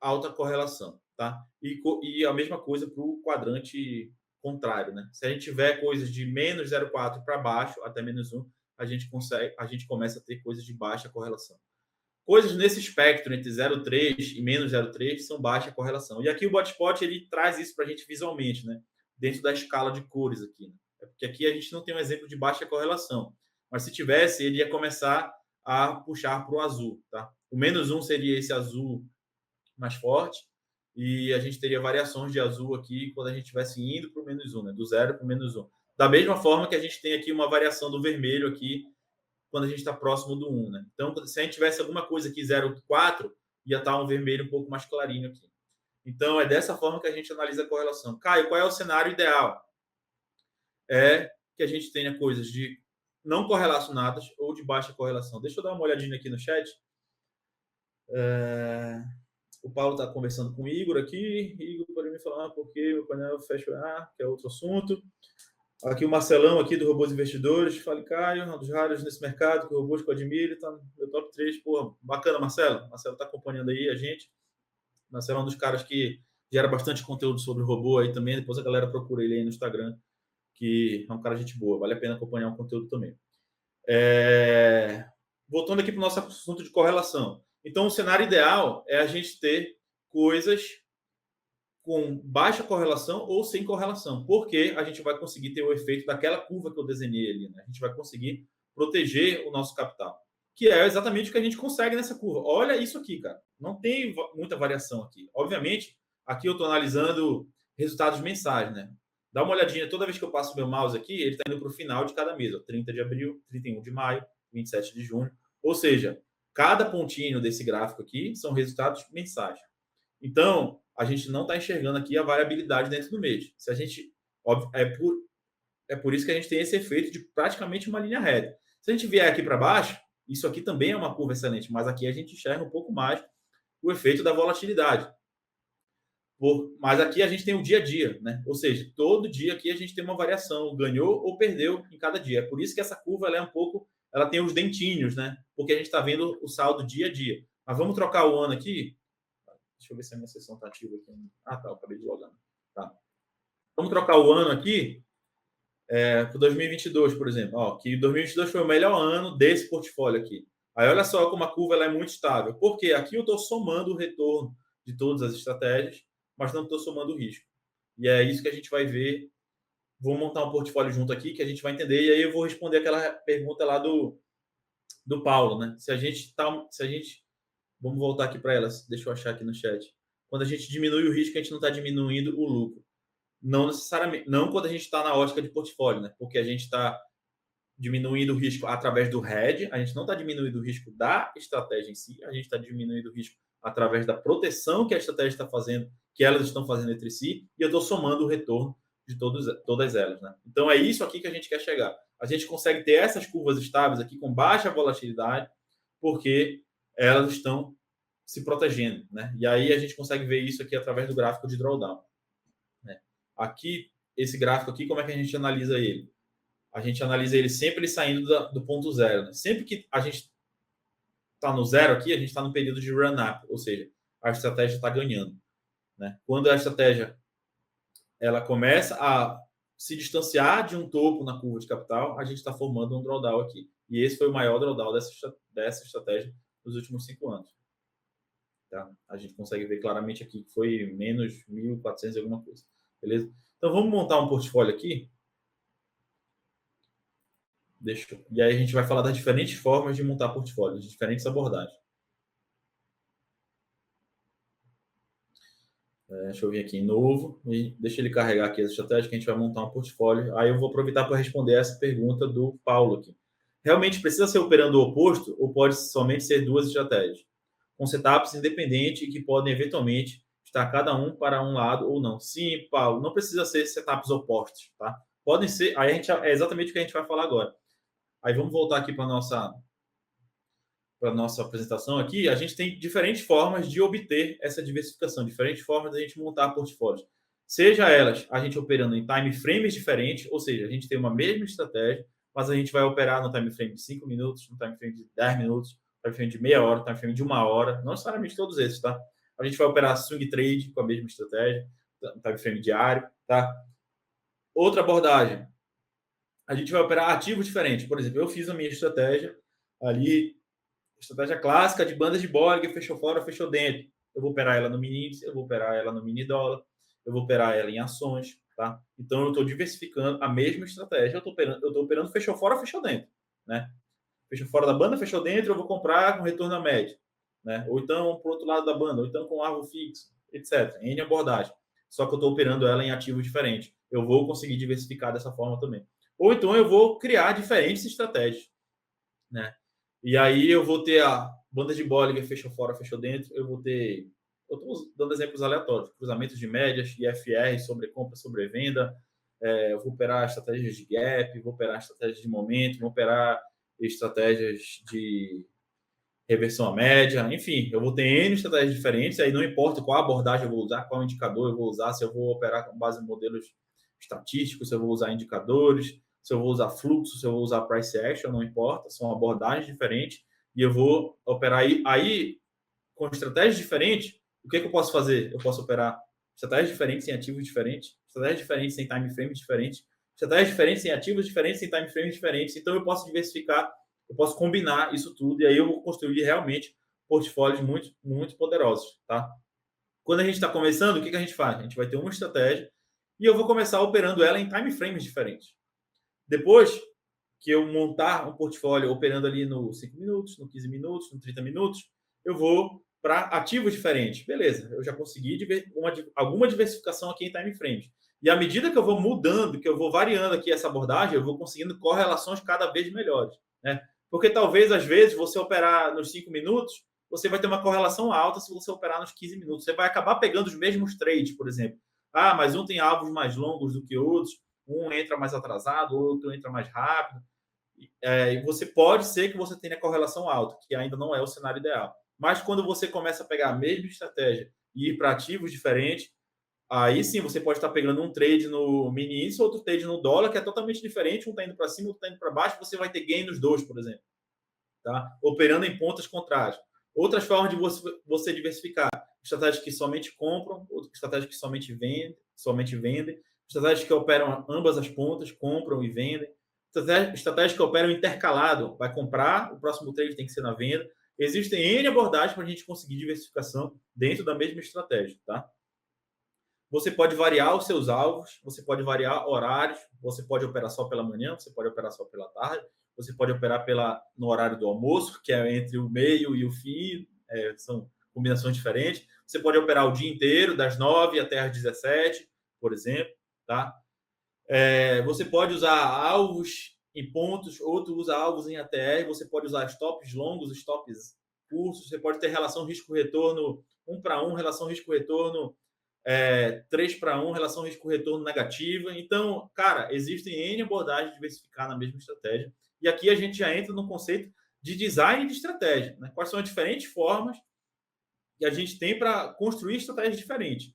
alta correlação, tá? E a mesma coisa para o quadrante contrário, né? Se a gente tiver coisas de menos 0,4 para baixo, até menos 1, a gente começa a ter coisas de baixa correlação. Coisas nesse espectro entre 0,3 e menos 0,3 são baixa correlação. E aqui o Botspot ele traz isso para a gente visualmente, né? Dentro da escala de cores aqui. Né? Porque aqui a gente não tem um exemplo de baixa correlação. Mas se tivesse, ele ia começar a puxar para o azul, tá? O menos 1 seria esse azul mais forte. E a gente teria variações de azul aqui quando a gente estivesse indo para o menos 1, né? Do 0 para o menos 1. Da mesma forma que a gente tem aqui uma variação do vermelho aqui quando a gente está próximo do 1, né? Então, se a gente tivesse alguma coisa aqui 0,4, ia estar um vermelho um pouco mais clarinho aqui. Então, é dessa forma que a gente analisa a correlação. Caio, qual é o cenário ideal? É que a gente tenha coisas de não correlacionadas ou de baixa correlação. Deixa eu dar uma olhadinha aqui no chat. O Paulo está conversando com o Igor aqui. Igor, pode me falar porque o painel fecha, que é outro assunto. Aqui o Marcelão, aqui do Robôs Investidores. Fala, Caio, um dos raros nesse mercado, que o robôs que eu admiro, está no meu top 3. Pô, bacana, Marcelo. Marcelo está acompanhando aí a gente. Marcelo é um dos caras que gera bastante conteúdo sobre robô aí também. Depois a galera procura ele aí no Instagram, que é um cara de gente boa. Vale a pena acompanhar o conteúdo também. Voltando aqui para o nosso assunto de correlação. Então, o cenário ideal é a gente ter coisas com baixa correlação ou sem correlação, porque a gente vai conseguir ter o efeito daquela curva que eu desenhei ali, né? A gente vai conseguir proteger o nosso capital, que é exatamente o que a gente consegue nessa curva. Olha isso aqui, cara. Não tem muita variação aqui. Obviamente, aqui eu estou analisando resultados mensais, né? Dá uma olhadinha, toda vez que eu passo meu mouse aqui, ele está indo para o final de cada mês, ó, 30 de abril, 31 de maio, 27 de junho. Ou seja, cada pontinho desse gráfico aqui são resultados mensais. Então, a gente não está enxergando aqui a variabilidade dentro do mês. Se a gente, óbvio, é por isso que a gente tem esse efeito de praticamente uma linha reta. Se a gente vier aqui para baixo, isso aqui também é uma curva excelente, mas aqui a gente enxerga um pouco mais o efeito da volatilidade. Mas aqui a gente tem o dia a dia, né? Ou seja, todo dia aqui a gente tem uma variação, ganhou ou perdeu em cada dia. É por isso que essa curva ela é um pouco, ela tem os dentinhos, né? Porque a gente está vendo o saldo dia a dia. Mas vamos trocar o ano aqui. Deixa eu ver se a minha sessão está ativa aqui. Ah, tá, eu acabei de logar. Tá. Vamos trocar o ano aqui para 2022, por exemplo. Ó, que 2022 foi o melhor ano desse portfólio aqui. Aí olha só como a curva ela é muito estável. Porque aqui eu estou somando o retorno de todas as estratégias, mas não estou somando o risco. E é isso que a gente vai ver. Vou montar um portfólio junto aqui que a gente vai entender. E aí eu vou responder aquela pergunta lá do Paulo, né? Se a gente vamos voltar aqui para elas. Deixa eu achar aqui no chat. Quando a gente diminui o risco, a gente não está diminuindo o lucro. Não necessariamente, não quando a gente está na ótica de portfólio, né? Porque a gente está diminuindo o risco através do hedge, a gente não está diminuindo o risco da estratégia em si, a gente está diminuindo o risco através da proteção que a estratégia está fazendo, que elas estão fazendo entre si, e eu estou somando o retorno de todas elas, né? Então é isso aqui que a gente quer chegar. A gente consegue ter essas curvas estáveis aqui com baixa volatilidade, porque elas estão se protegendo, né? E aí a gente consegue ver isso aqui através do gráfico de drawdown, né? Aqui, esse gráfico aqui, como é que a gente analisa ele? A gente analisa ele sempre saindo do ponto zero, né? Sempre que a gente está no zero aqui, a gente está no período de run-up, ou seja, a estratégia está ganhando, né? Quando a estratégia ela começa a se distanciar de um topo na curva de capital, a gente está formando um drawdown aqui. E esse foi o maior drawdown dessa estratégia nos últimos 5 anos. Tá? A gente consegue ver claramente aqui que foi menos 1.400 e alguma coisa. Beleza? Então vamos montar um portfólio aqui. E aí a gente vai falar das diferentes formas de montar portfólios, de diferentes abordagens. Deixa eu vir aqui em novo e deixa ele carregar aqui as estratégias que a gente vai montar um portfólio. Aí eu vou aproveitar para responder essa pergunta do Paulo aqui. Realmente precisa ser operando o oposto ou pode somente ser duas estratégias? Com setups independentes e que podem eventualmente estar cada um para um lado ou não. Sim, Paulo, não precisa ser setups opostos, tá? Podem ser, aí é exatamente o que a gente vai falar agora. Aí vamos voltar aqui para a nossa apresentação aqui. A gente tem diferentes formas de obter essa diversificação, diferentes formas de a gente montar portfólios. Seja elas a gente operando em time frames diferentes, ou seja, a gente tem uma mesma estratégia, mas a gente vai operar no time frame de 5 minutos, no time frame de 10 minutos, no time frame de meia hora, no time frame de 1 hora, não necessariamente todos esses, tá? A gente vai operar swing trade com a mesma estratégia, no time frame diário, tá? Outra abordagem, a gente vai operar ativos diferentes. Por exemplo, eu fiz a minha estratégia ali, estratégia clássica de bandas de Bollinger, fechou fora, fechou dentro. Eu vou operar ela no mini índice, eu vou operar ela no mini dólar, eu vou operar ela em ações, tá? Então eu estou diversificando a mesma estratégia. Eu estou operando fechou fora, fechou dentro, né? Fechou fora da banda, fechou dentro, eu vou comprar com retorno à média, né? Ou então pro outro lado da banda, ou então com alvo fixo, etc. N abordagem. Só que eu estou operando ela em ativos diferentes. Eu vou conseguir diversificar dessa forma também. Ou então eu vou criar diferentes estratégias, né? E aí eu vou ter a banda de Bollinger, fechou fora, fechou dentro. Eu vou ter... Eu estou dando exemplos aleatórios. Cruzamentos de médias, IFR, sobre compra, sobre venda. Eu vou operar estratégias de gap, vou operar estratégias de momento, vou operar estratégias de reversão à média. Enfim, eu vou ter N estratégias diferentes. Aí não importa qual abordagem eu vou usar, qual indicador eu vou usar, se eu vou operar com base em modelos estatísticos, se eu vou usar indicadores, se eu vou usar fluxo, se eu vou usar price action, não importa, são abordagens diferentes e eu vou operar aí com estratégias diferentes. O que eu posso fazer? Eu posso operar estratégias diferentes em ativos diferentes, estratégias diferentes em time frames diferentes, estratégias diferentes em ativos diferentes em time frames diferentes. Então eu posso diversificar, eu posso combinar isso tudo e aí eu vou construir realmente portfólios muito, muito poderosos, tá? Quando a gente está começando, o que a gente faz? A gente vai ter uma estratégia e eu vou começar operando ela em time frames diferentes. Depois que eu montar um portfólio operando ali no 5 minutos, no 15 minutos, no 30 minutos, eu vou para ativos diferentes. Beleza, eu já consegui alguma diversificação aqui em time frames. E à medida que eu vou mudando, que eu vou variando aqui essa abordagem, eu vou conseguindo correlações cada vez melhores, né? Porque talvez, às vezes, você operar nos 5 minutos, você vai ter uma correlação alta se você operar nos 15 minutos. Você vai acabar pegando os mesmos trades, por exemplo. Ah, mas um tem alvos mais longos do que outros, um entra mais atrasado, outro entra mais rápido. E você pode ser que você tenha correlação alta, que ainda não é o cenário ideal. Mas quando você começa a pegar a mesma estratégia e ir para ativos diferentes, aí sim você pode estar pegando um trade no mini índice, outro trade no dólar, que é totalmente diferente, um está indo para cima, outro está indo para baixo, você vai ter gain nos dois, por exemplo, tá? Operando em pontas contrárias. Outras formas de você diversificar, estratégias que somente compram, estratégias que somente vendem, estratégias que operam ambas as pontas, compram e vendem, estratégias que operam intercalado, vai comprar, o próximo trade tem que ser na venda. Existem N abordagens para a gente conseguir diversificação dentro da mesma estratégia, tá? Você pode variar os seus alvos, você pode variar horários, você pode operar só pela manhã, você pode operar só pela tarde, você pode operar no horário do almoço, que é entre o meio e o fim, são combinações diferentes. Você pode operar o dia inteiro, das 9 até as 17, por exemplo, tá? Você pode usar alvos em pontos, outro usa alvos em ATR, você pode usar stops longos, stops curtos, você pode ter relação risco-retorno 1 para 1, relação risco-retorno 3 para 1, relação risco-retorno negativa. Então, cara, existem N abordagens de diversificar na mesma estratégia. E aqui a gente já entra no conceito de design de estratégia, né? Quais são as diferentes formas que a gente tem para construir estratégias diferentes.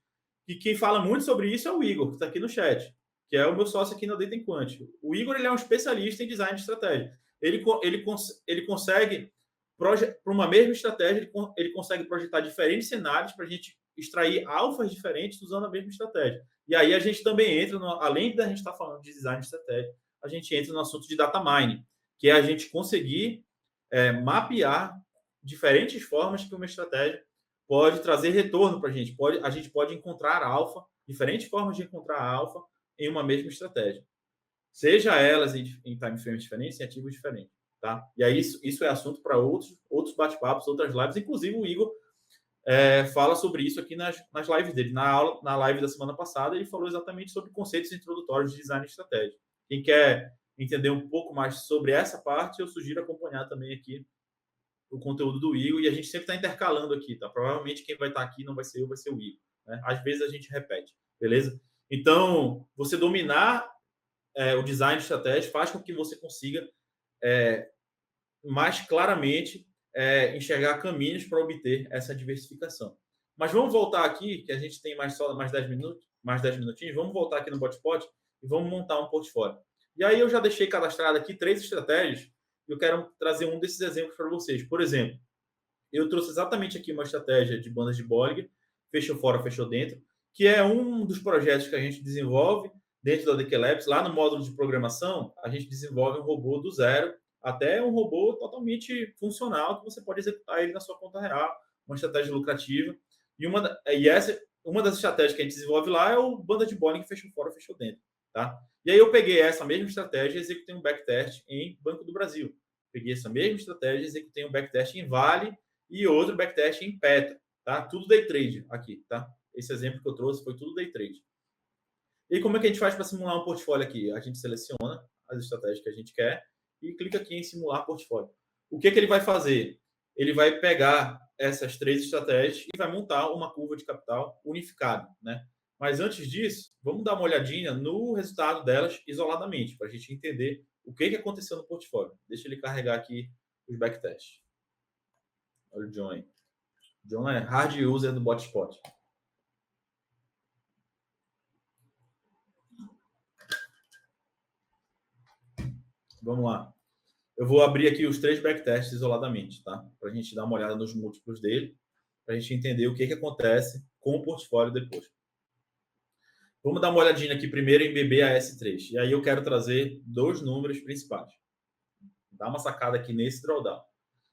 E quem fala muito sobre isso é o Igor, que está aqui no chat, que é o meu sócio aqui na Data Quant. O Igor, ele é um especialista em design de estratégia. Ele consegue, para uma mesma estratégia, ele consegue projetar diferentes cenários para a gente extrair alfas diferentes usando a mesma estratégia. E aí a gente também entra, além da gente estar falando de design de estratégia, a gente entra no assunto de data mining, que é a gente conseguir mapear diferentes formas que uma estratégia pode trazer retorno para a gente. A gente pode encontrar alfa, diferentes formas de encontrar alfa em uma mesma estratégia. Seja elas em time frames diferentes, em ativos diferentes. Tá? E aí isso é assunto para outros bate-papos, outras lives. Inclusive o Igor fala sobre isso aqui nas lives dele. Na live da semana passada, ele falou exatamente sobre conceitos introdutórios de design e estratégia. Quem quer entender um pouco mais sobre essa parte, eu sugiro acompanhar também aqui o conteúdo do Igor, e a gente sempre está intercalando aqui, tá? Provavelmente quem vai estar aqui não vai ser eu, vai ser o Igor. Né? Às vezes a gente repete, beleza? Então, você dominar o design de estratégia faz com que você consiga mais claramente enxergar caminhos para obter essa diversificação. Mas vamos voltar aqui, que a gente tem mais 10 minutos, mais 10 minutinhos, vamos voltar aqui no Botspot e vamos montar um portfólio. E aí eu já deixei cadastrado aqui 3 estratégias. Eu quero trazer um desses exemplos para vocês. Por exemplo, eu trouxe exatamente aqui uma estratégia de bandas de Bollinger, fechou fora, fechou dentro, que é um dos projetos que a gente desenvolve dentro da DQ Labs. Lá no módulo de programação, a gente desenvolve um robô do zero até um robô totalmente funcional que você pode executar ele na sua conta real, uma estratégia lucrativa. Uma das estratégias que a gente desenvolve lá é o banda de Bollinger, fechou fora, fechou dentro. Tá? E aí eu peguei essa mesma estratégia e executei um backtest em Banco do Brasil. Peguei essa mesma estratégia e executei um backtest em Vale e outro backtest em Petra. Tá? Tudo day trade aqui. Tá? Esse exemplo que eu trouxe foi tudo day trade. E como é que a gente faz para simular um portfólio aqui? A gente seleciona as estratégias que a gente quer e clica aqui em simular portfólio. O que ele vai fazer? Ele vai pegar essas 3 estratégias e vai montar uma curva de capital unificada, né? Mas antes disso, vamos dar uma olhadinha no resultado delas isoladamente, para a gente entender o que aconteceu no portfólio. Deixa ele carregar aqui os backtests. Olha o John aí. John é hard user do Botspot. Vamos lá. Eu vou abrir aqui os 3 backtests isoladamente, tá? Para a gente dar uma olhada nos múltiplos dele, para a gente entender o que acontece com o portfólio depois. Vamos dar uma olhadinha aqui primeiro em BBAS3. E aí eu quero trazer 2 números principais. Dá uma sacada aqui nesse drawdown.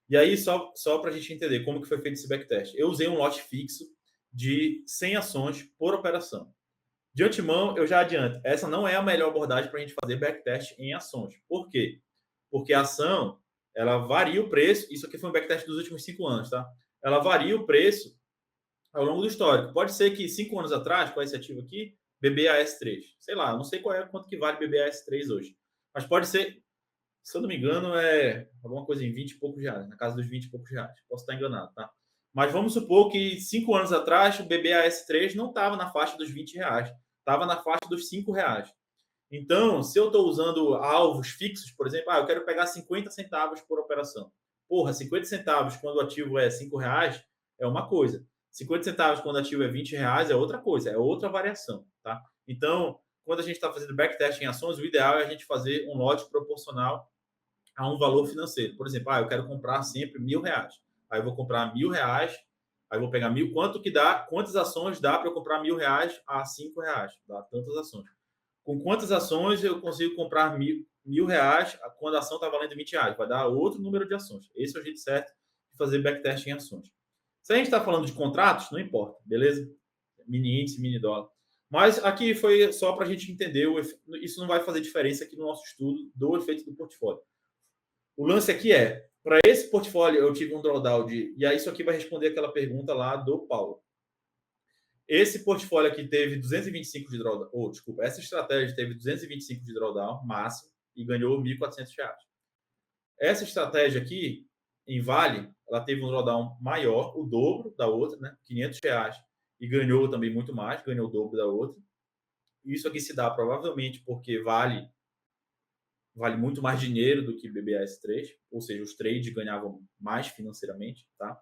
E aí, só para a gente entender como que foi feito esse backtest. Eu usei um lote fixo de 100 ações por operação. De antemão, eu já adianto, essa não é a melhor abordagem para a gente fazer backtest em ações. Por quê? Porque a ação, ela varia o preço. Isso aqui foi um backtest dos últimos 5 anos, tá? Ela varia o preço ao longo do histórico. Pode ser que 5 anos atrás, com esse ativo aqui, BBAS3, sei lá, não sei quanto que vale BBAS3 hoje. Mas pode ser, se eu não me engano, é alguma coisa em 20 e poucos reais, na casa dos 20 e poucos reais. Posso estar enganado, tá? Mas vamos supor que 5 anos atrás o BBAS3 não estava na faixa dos 20 reais, estava na faixa dos 5 reais. Então, se eu estou usando alvos fixos, por exemplo, eu quero pegar 50 centavos por operação. Porra, 50 centavos quando o ativo é 5 reais é uma coisa. 50 centavos quando ativo é R$ 20 é outra coisa, é outra variação, tá? Então, quando a gente está fazendo backtest em ações, o ideal é a gente fazer um lote proporcional a um valor financeiro. Por exemplo, eu quero comprar sempre R$ 1.000. Aí eu vou comprar R$ 1.000, aí eu vou pegar 1.000, quanto que dá, quantas ações dá para eu comprar R$ 1.000 a R$ 5? Dá tantas ações. Com quantas ações eu consigo comprar R$ 1.000 quando a ação está valendo R$ 20? Vai dar outro número de ações. Esse é o jeito certo de fazer backtest em ações. Se a gente está falando de contratos, não importa, beleza? Mini índice, mini dólar. Mas aqui foi só para a gente entender, isso não vai fazer diferença aqui no nosso estudo do efeito do portfólio. O lance aqui é, para esse portfólio eu tive um drawdown e aí isso aqui vai responder aquela pergunta lá do Paulo. Esse portfólio aqui teve 225 de drawdown, desculpa, essa estratégia teve 225 de drawdown máximo e ganhou R$ 1.400. Essa estratégia aqui, em Vale, ela teve um drawdown maior, o dobro da outra, né? R$ 500, e ganhou também muito mais, ganhou o dobro da outra. Isso aqui se dá provavelmente porque vale muito mais dinheiro do que BBAS3, ou seja, os trades ganhavam mais financeiramente, tá?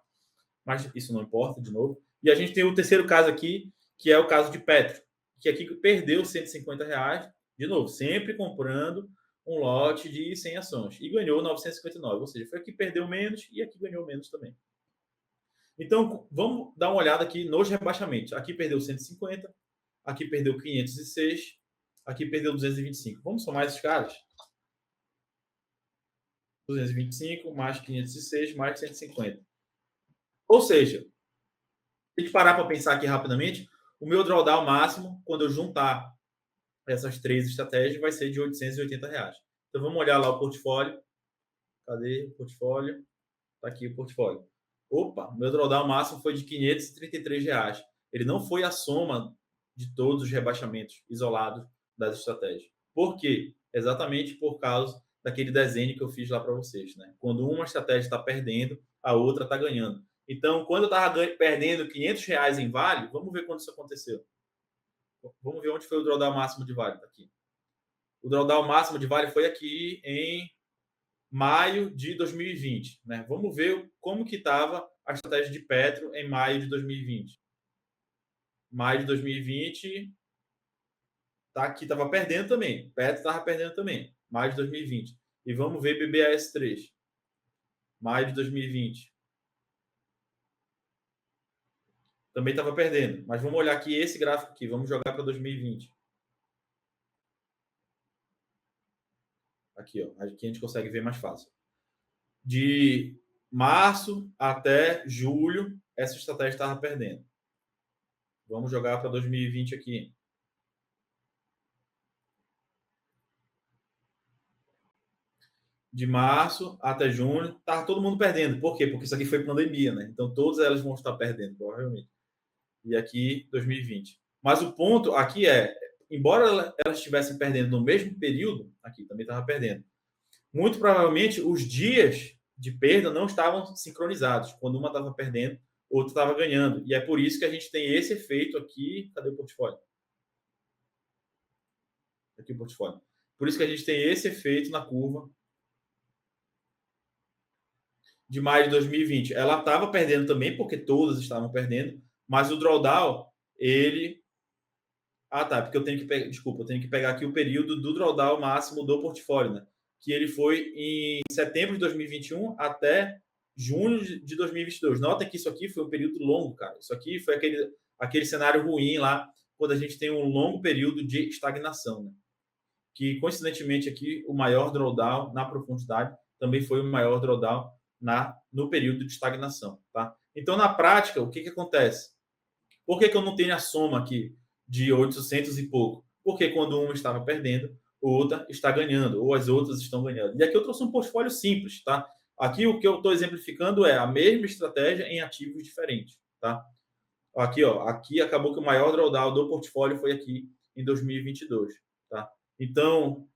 Mas isso não importa, de novo. E a gente tem o terceiro caso aqui, que é o caso de Petro, que aqui perdeu R$ 150, de novo, sempre comprando um lote de 100 ações, e ganhou 959, ou seja, foi aqui que perdeu menos e aqui ganhou menos também. Então, vamos dar uma olhada aqui nos rebaixamentos. Aqui perdeu 150, aqui perdeu 506, aqui perdeu 225. Vamos somar esses caras? 225 mais 506 mais 150. Ou seja, se a gente parar para pensar aqui rapidamente, o meu drawdown máximo, quando eu juntar essas três estratégias, vai ser de R$ 880. Então, vamos olhar lá o portfólio. Cadê o portfólio? Está aqui o portfólio. Opa, meu drawdown máximo foi de R$ 533. Ele não foi a soma de todos os rebaixamentos isolados das estratégias. Por quê? Exatamente por causa daquele desenho que eu fiz lá para vocês, né? Quando uma estratégia está perdendo, a outra está ganhando. Então, quando eu estava perdendo R$ 500 em Vale, vamos ver quando isso aconteceu. Vamos ver onde foi o drawdown máximo de Vale. Tá aqui. O drawdown máximo de Vale foi aqui em maio de 2020. Né? Vamos ver como que estava a estratégia de Petro em maio de 2020. Maio de 2020, tá aqui, estava perdendo também. Petro estava perdendo também. Maio de 2020. E vamos ver BBAS3. Maio de 2020. Também estava perdendo. Mas vamos olhar aqui esse gráfico aqui. Vamos jogar para 2020. Aqui, ó. Aqui a gente consegue ver mais fácil. De março até julho, essa estratégia estava perdendo. Vamos jogar para 2020 aqui. De março até junho, tá todo mundo perdendo. Por quê? Porque isso aqui foi pandemia, né? Então todas elas vão estar perdendo, provavelmente. E aqui 2020. Mas o ponto aqui é, embora elas estivessem perdendo no mesmo período, aqui também estava perdendo. Muito provavelmente os dias de perda não estavam sincronizados. Quando uma estava perdendo, outra estava ganhando. E é por isso que a gente tem esse efeito aqui. Cadê o portfólio? Aqui o portfólio. Por isso que a gente tem esse efeito na curva de maio de 2020. Ela estava perdendo também, porque todas estavam perdendo, mas o drawdown, ele... tá, porque eu tenho que pegar... Desculpa, eu tenho que pegar aqui o período do drawdown máximo do portfólio, né? Que ele foi em setembro de 2021 até junho de 2022. Nota que isso aqui foi um período longo, cara. Isso aqui foi aquele cenário ruim lá, quando a gente tem um longo período de estagnação, né? Que, coincidentemente, aqui, o maior drawdown na profundidade também foi o maior drawdown no período de estagnação, tá? Então, na prática, o que acontece? Por que eu não tenho a soma aqui de 800 e pouco? Porque quando uma estava perdendo, outra está ganhando, ou as outras estão ganhando. E aqui eu trouxe um portfólio simples, tá? Aqui o que eu estou exemplificando é a mesma estratégia em ativos diferentes, tá? Aqui, ó, aqui acabou que o maior drawdown do portfólio foi aqui em 2022, tá? Então,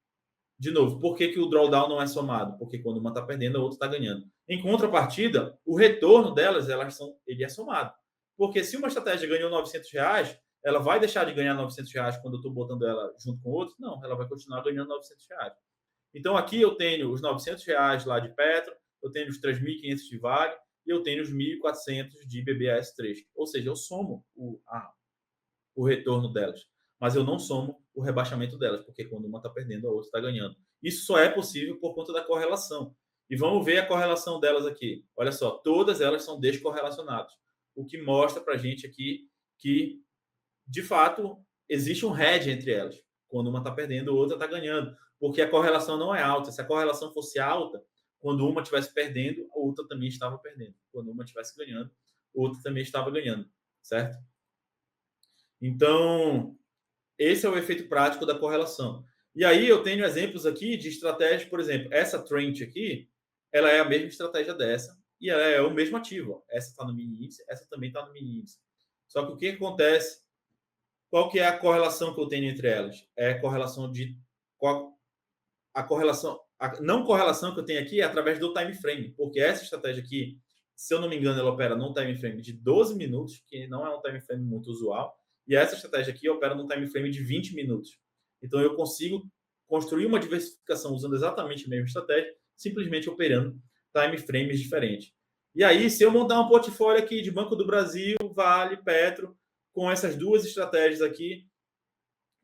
de novo, por que o drawdown não é somado? Porque quando uma está perdendo, a outra está ganhando. Em contrapartida, o retorno delas, ele é somado. Porque se uma estratégia ganhou R$ 900, ela vai deixar de ganhar R$ 900 quando eu estou botando ela junto com outra? Não, ela vai continuar ganhando R$ 900. Então, aqui eu tenho os R$ 900 lá de Petro, eu tenho os 3.500 de Vale, e eu tenho os 1.400 de BBAS3. Ou seja, eu somo o retorno delas, mas eu não somo o rebaixamento delas, porque quando uma está perdendo, a outra está ganhando. Isso só é possível por conta da correlação. E vamos ver a correlação delas aqui. Olha só, todas elas são descorrelacionadas, o que mostra para a gente aqui que, de fato, existe um hedge entre elas. Quando uma está perdendo, a outra está ganhando, porque a correlação não é alta. Se a correlação fosse alta, quando uma estivesse perdendo, a outra também estava perdendo. Quando uma estivesse ganhando, a outra também estava ganhando, certo? Então, esse é o efeito prático da correlação. E aí eu tenho exemplos aqui de estratégias, por exemplo, essa Trend aqui, ela é a mesma estratégia dessa e ela é o mesmo ativo. Essa está no mini índice, essa também está no mini índice. Só que o que acontece? Qual que é a correlação que eu tenho entre elas? É a correlação de a correlação, a não correlação que eu tenho aqui é através do time frame, porque essa estratégia aqui, se eu não me engano, ela opera num time frame de 12 minutos, que não é um time frame muito usual. E essa estratégia aqui opera num time frame de 20 minutos. Então, eu consigo construir uma diversificação usando exatamente a mesma estratégia, simplesmente operando time frames diferentes. E aí, se eu montar um portfólio aqui de Banco do Brasil, Vale, Petro, com essas duas estratégias aqui,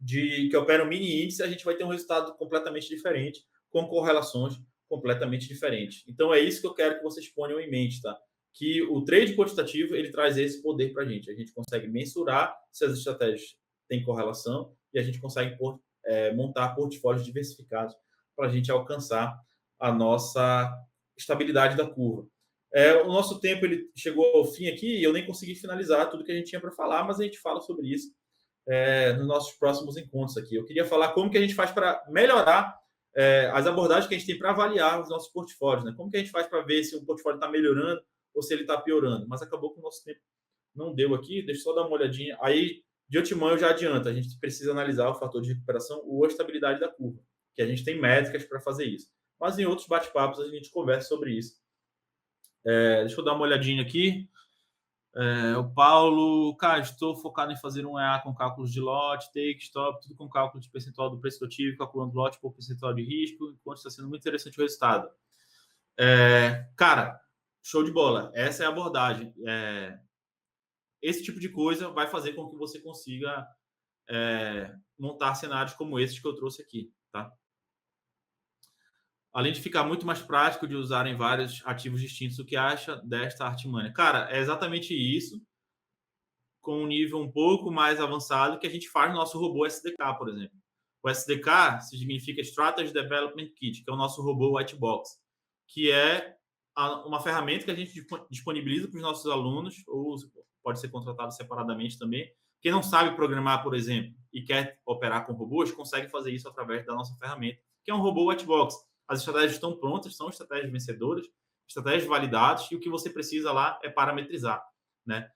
que operam mini índice, a gente vai ter um resultado completamente diferente, com correlações completamente diferentes. Então, é isso que eu quero que vocês ponham em mente, tá? Que o trade quantitativo, ele traz esse poder para a gente. A gente consegue mensurar se as estratégias têm correlação e a gente consegue montar portfólios diversificados para a gente alcançar a nossa estabilidade da curva. O nosso tempo ele chegou ao fim aqui e eu nem consegui finalizar tudo que a gente tinha para falar, mas a gente fala sobre isso nos nossos próximos encontros aqui. Eu queria falar como que a gente faz para melhorar as abordagens que a gente tem para avaliar os nossos portfólios, né? Como que a gente faz para ver se o portfólio está melhorando ou se ele está piorando. Mas acabou que o nosso tempo não deu aqui. Deixa eu só dar uma olhadinha. Aí, de antemão, eu já adianto. A gente precisa analisar o fator de recuperação ou a estabilidade da curva, que a gente tem métricas para fazer isso. Mas em outros bate-papos a gente conversa sobre isso. Deixa eu dar uma olhadinha aqui. O Paulo, cara, estou focado em fazer um EA com cálculos de lote, take, stop, tudo com cálculo de percentual do preço que eu tive, calculando lote por percentual de risco, enquanto está sendo muito interessante o resultado. Cara, show de bola. Essa é a abordagem. Esse tipo de coisa vai fazer com que você consiga montar cenários como esses que eu trouxe aqui, tá? Além de ficar muito mais prático de usarem vários ativos distintos, o que acha desta artimanha? Cara, é exatamente isso, com um nível um pouco mais avançado que a gente faz no nosso robô SDK, por exemplo. O SDK significa Strategy Development Kit, que é o nosso robô white box, que é uma ferramenta que a gente disponibiliza para os nossos alunos, ou pode ser contratado separadamente também. Quem não sabe programar, por exemplo, e quer operar com robôs, consegue fazer isso através da nossa ferramenta, que é um robô white box. As estratégias estão prontas, são estratégias vencedoras, estratégias validadas, e o que você precisa lá é parametrizar, né?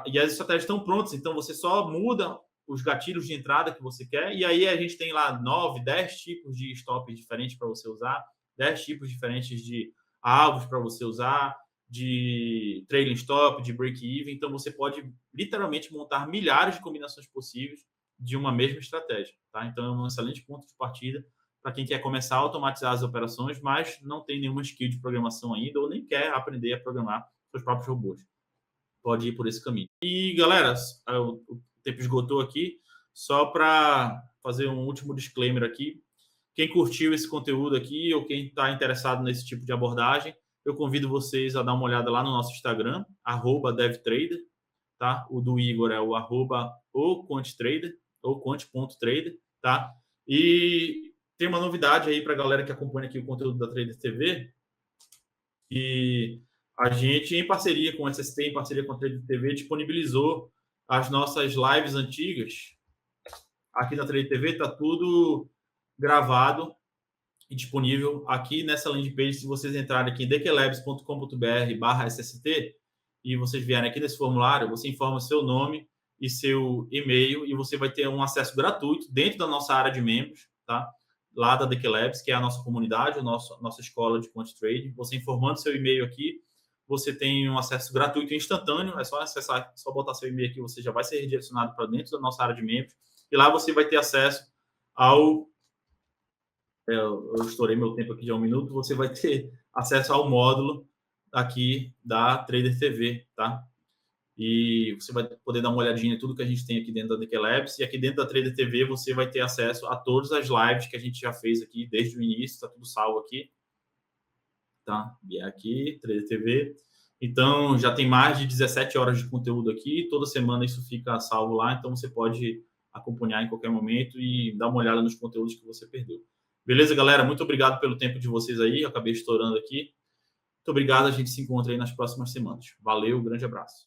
E as estratégias estão prontas, então você só muda os gatilhos de entrada que você quer, e aí a gente tem lá 9, 10 tipos de stops diferentes para você usar, 10 tipos diferentes de alvos para você usar, de trailing stop, de break-even, então você pode literalmente montar milhares de combinações possíveis de uma mesma estratégia, tá? Então é um excelente ponto de partida para quem quer começar a automatizar as operações, mas não tem nenhuma skill de programação ainda ou nem quer aprender a programar seus próprios robôs. Pode ir por esse caminho. E, galera, o tempo esgotou aqui. Só para fazer um último disclaimer aqui. Quem curtiu esse conteúdo aqui ou quem está interessado nesse tipo de abordagem, eu convido vocês a dar uma olhada lá no nosso Instagram, @devtrader, tá? O do Igor é o @quanttrader ou quant.trader, tá? E tem uma novidade aí para a galera que acompanha aqui o conteúdo da Trader TV, que a gente, em parceria com o SST, em parceria com a Trader TV, disponibilizou as nossas lives antigas. Aqui na Trader TV está tudo gravado e disponível aqui nessa landing page. Se vocês entrarem aqui em dqlabs.com.br/SST e vocês vierem aqui nesse formulário, você informa seu nome e seu e-mail e você vai ter um acesso gratuito dentro da nossa área de membros, tá? Lá da DQ Labs, que é a nossa comunidade, nossa escola de Quant Trading. Você informando seu e-mail aqui, você tem um acesso gratuito e instantâneo. É só acessar, só botar seu e-mail aqui, você já vai ser redirecionado para dentro da nossa área de membros. E lá você vai ter acesso ao... Eu estourei meu tempo aqui de 1 minuto. Você vai ter acesso ao módulo aqui da Trader TV, tá? E você vai poder dar uma olhadinha em tudo que a gente tem aqui dentro da DQ Labs. E aqui dentro da Trader TV você vai ter acesso a todas as lives que a gente já fez aqui desde o início, tá tudo salvo aqui, tá? E é aqui, Trader TV. Então, já tem mais de 17 horas de conteúdo aqui. Toda semana isso fica salvo lá, então você pode acompanhar em qualquer momento e dar uma olhada nos conteúdos que você perdeu. Beleza, galera? Muito obrigado pelo tempo de vocês aí. Eu acabei estourando aqui. Muito obrigado. A gente se encontra aí nas próximas semanas. Valeu, grande abraço.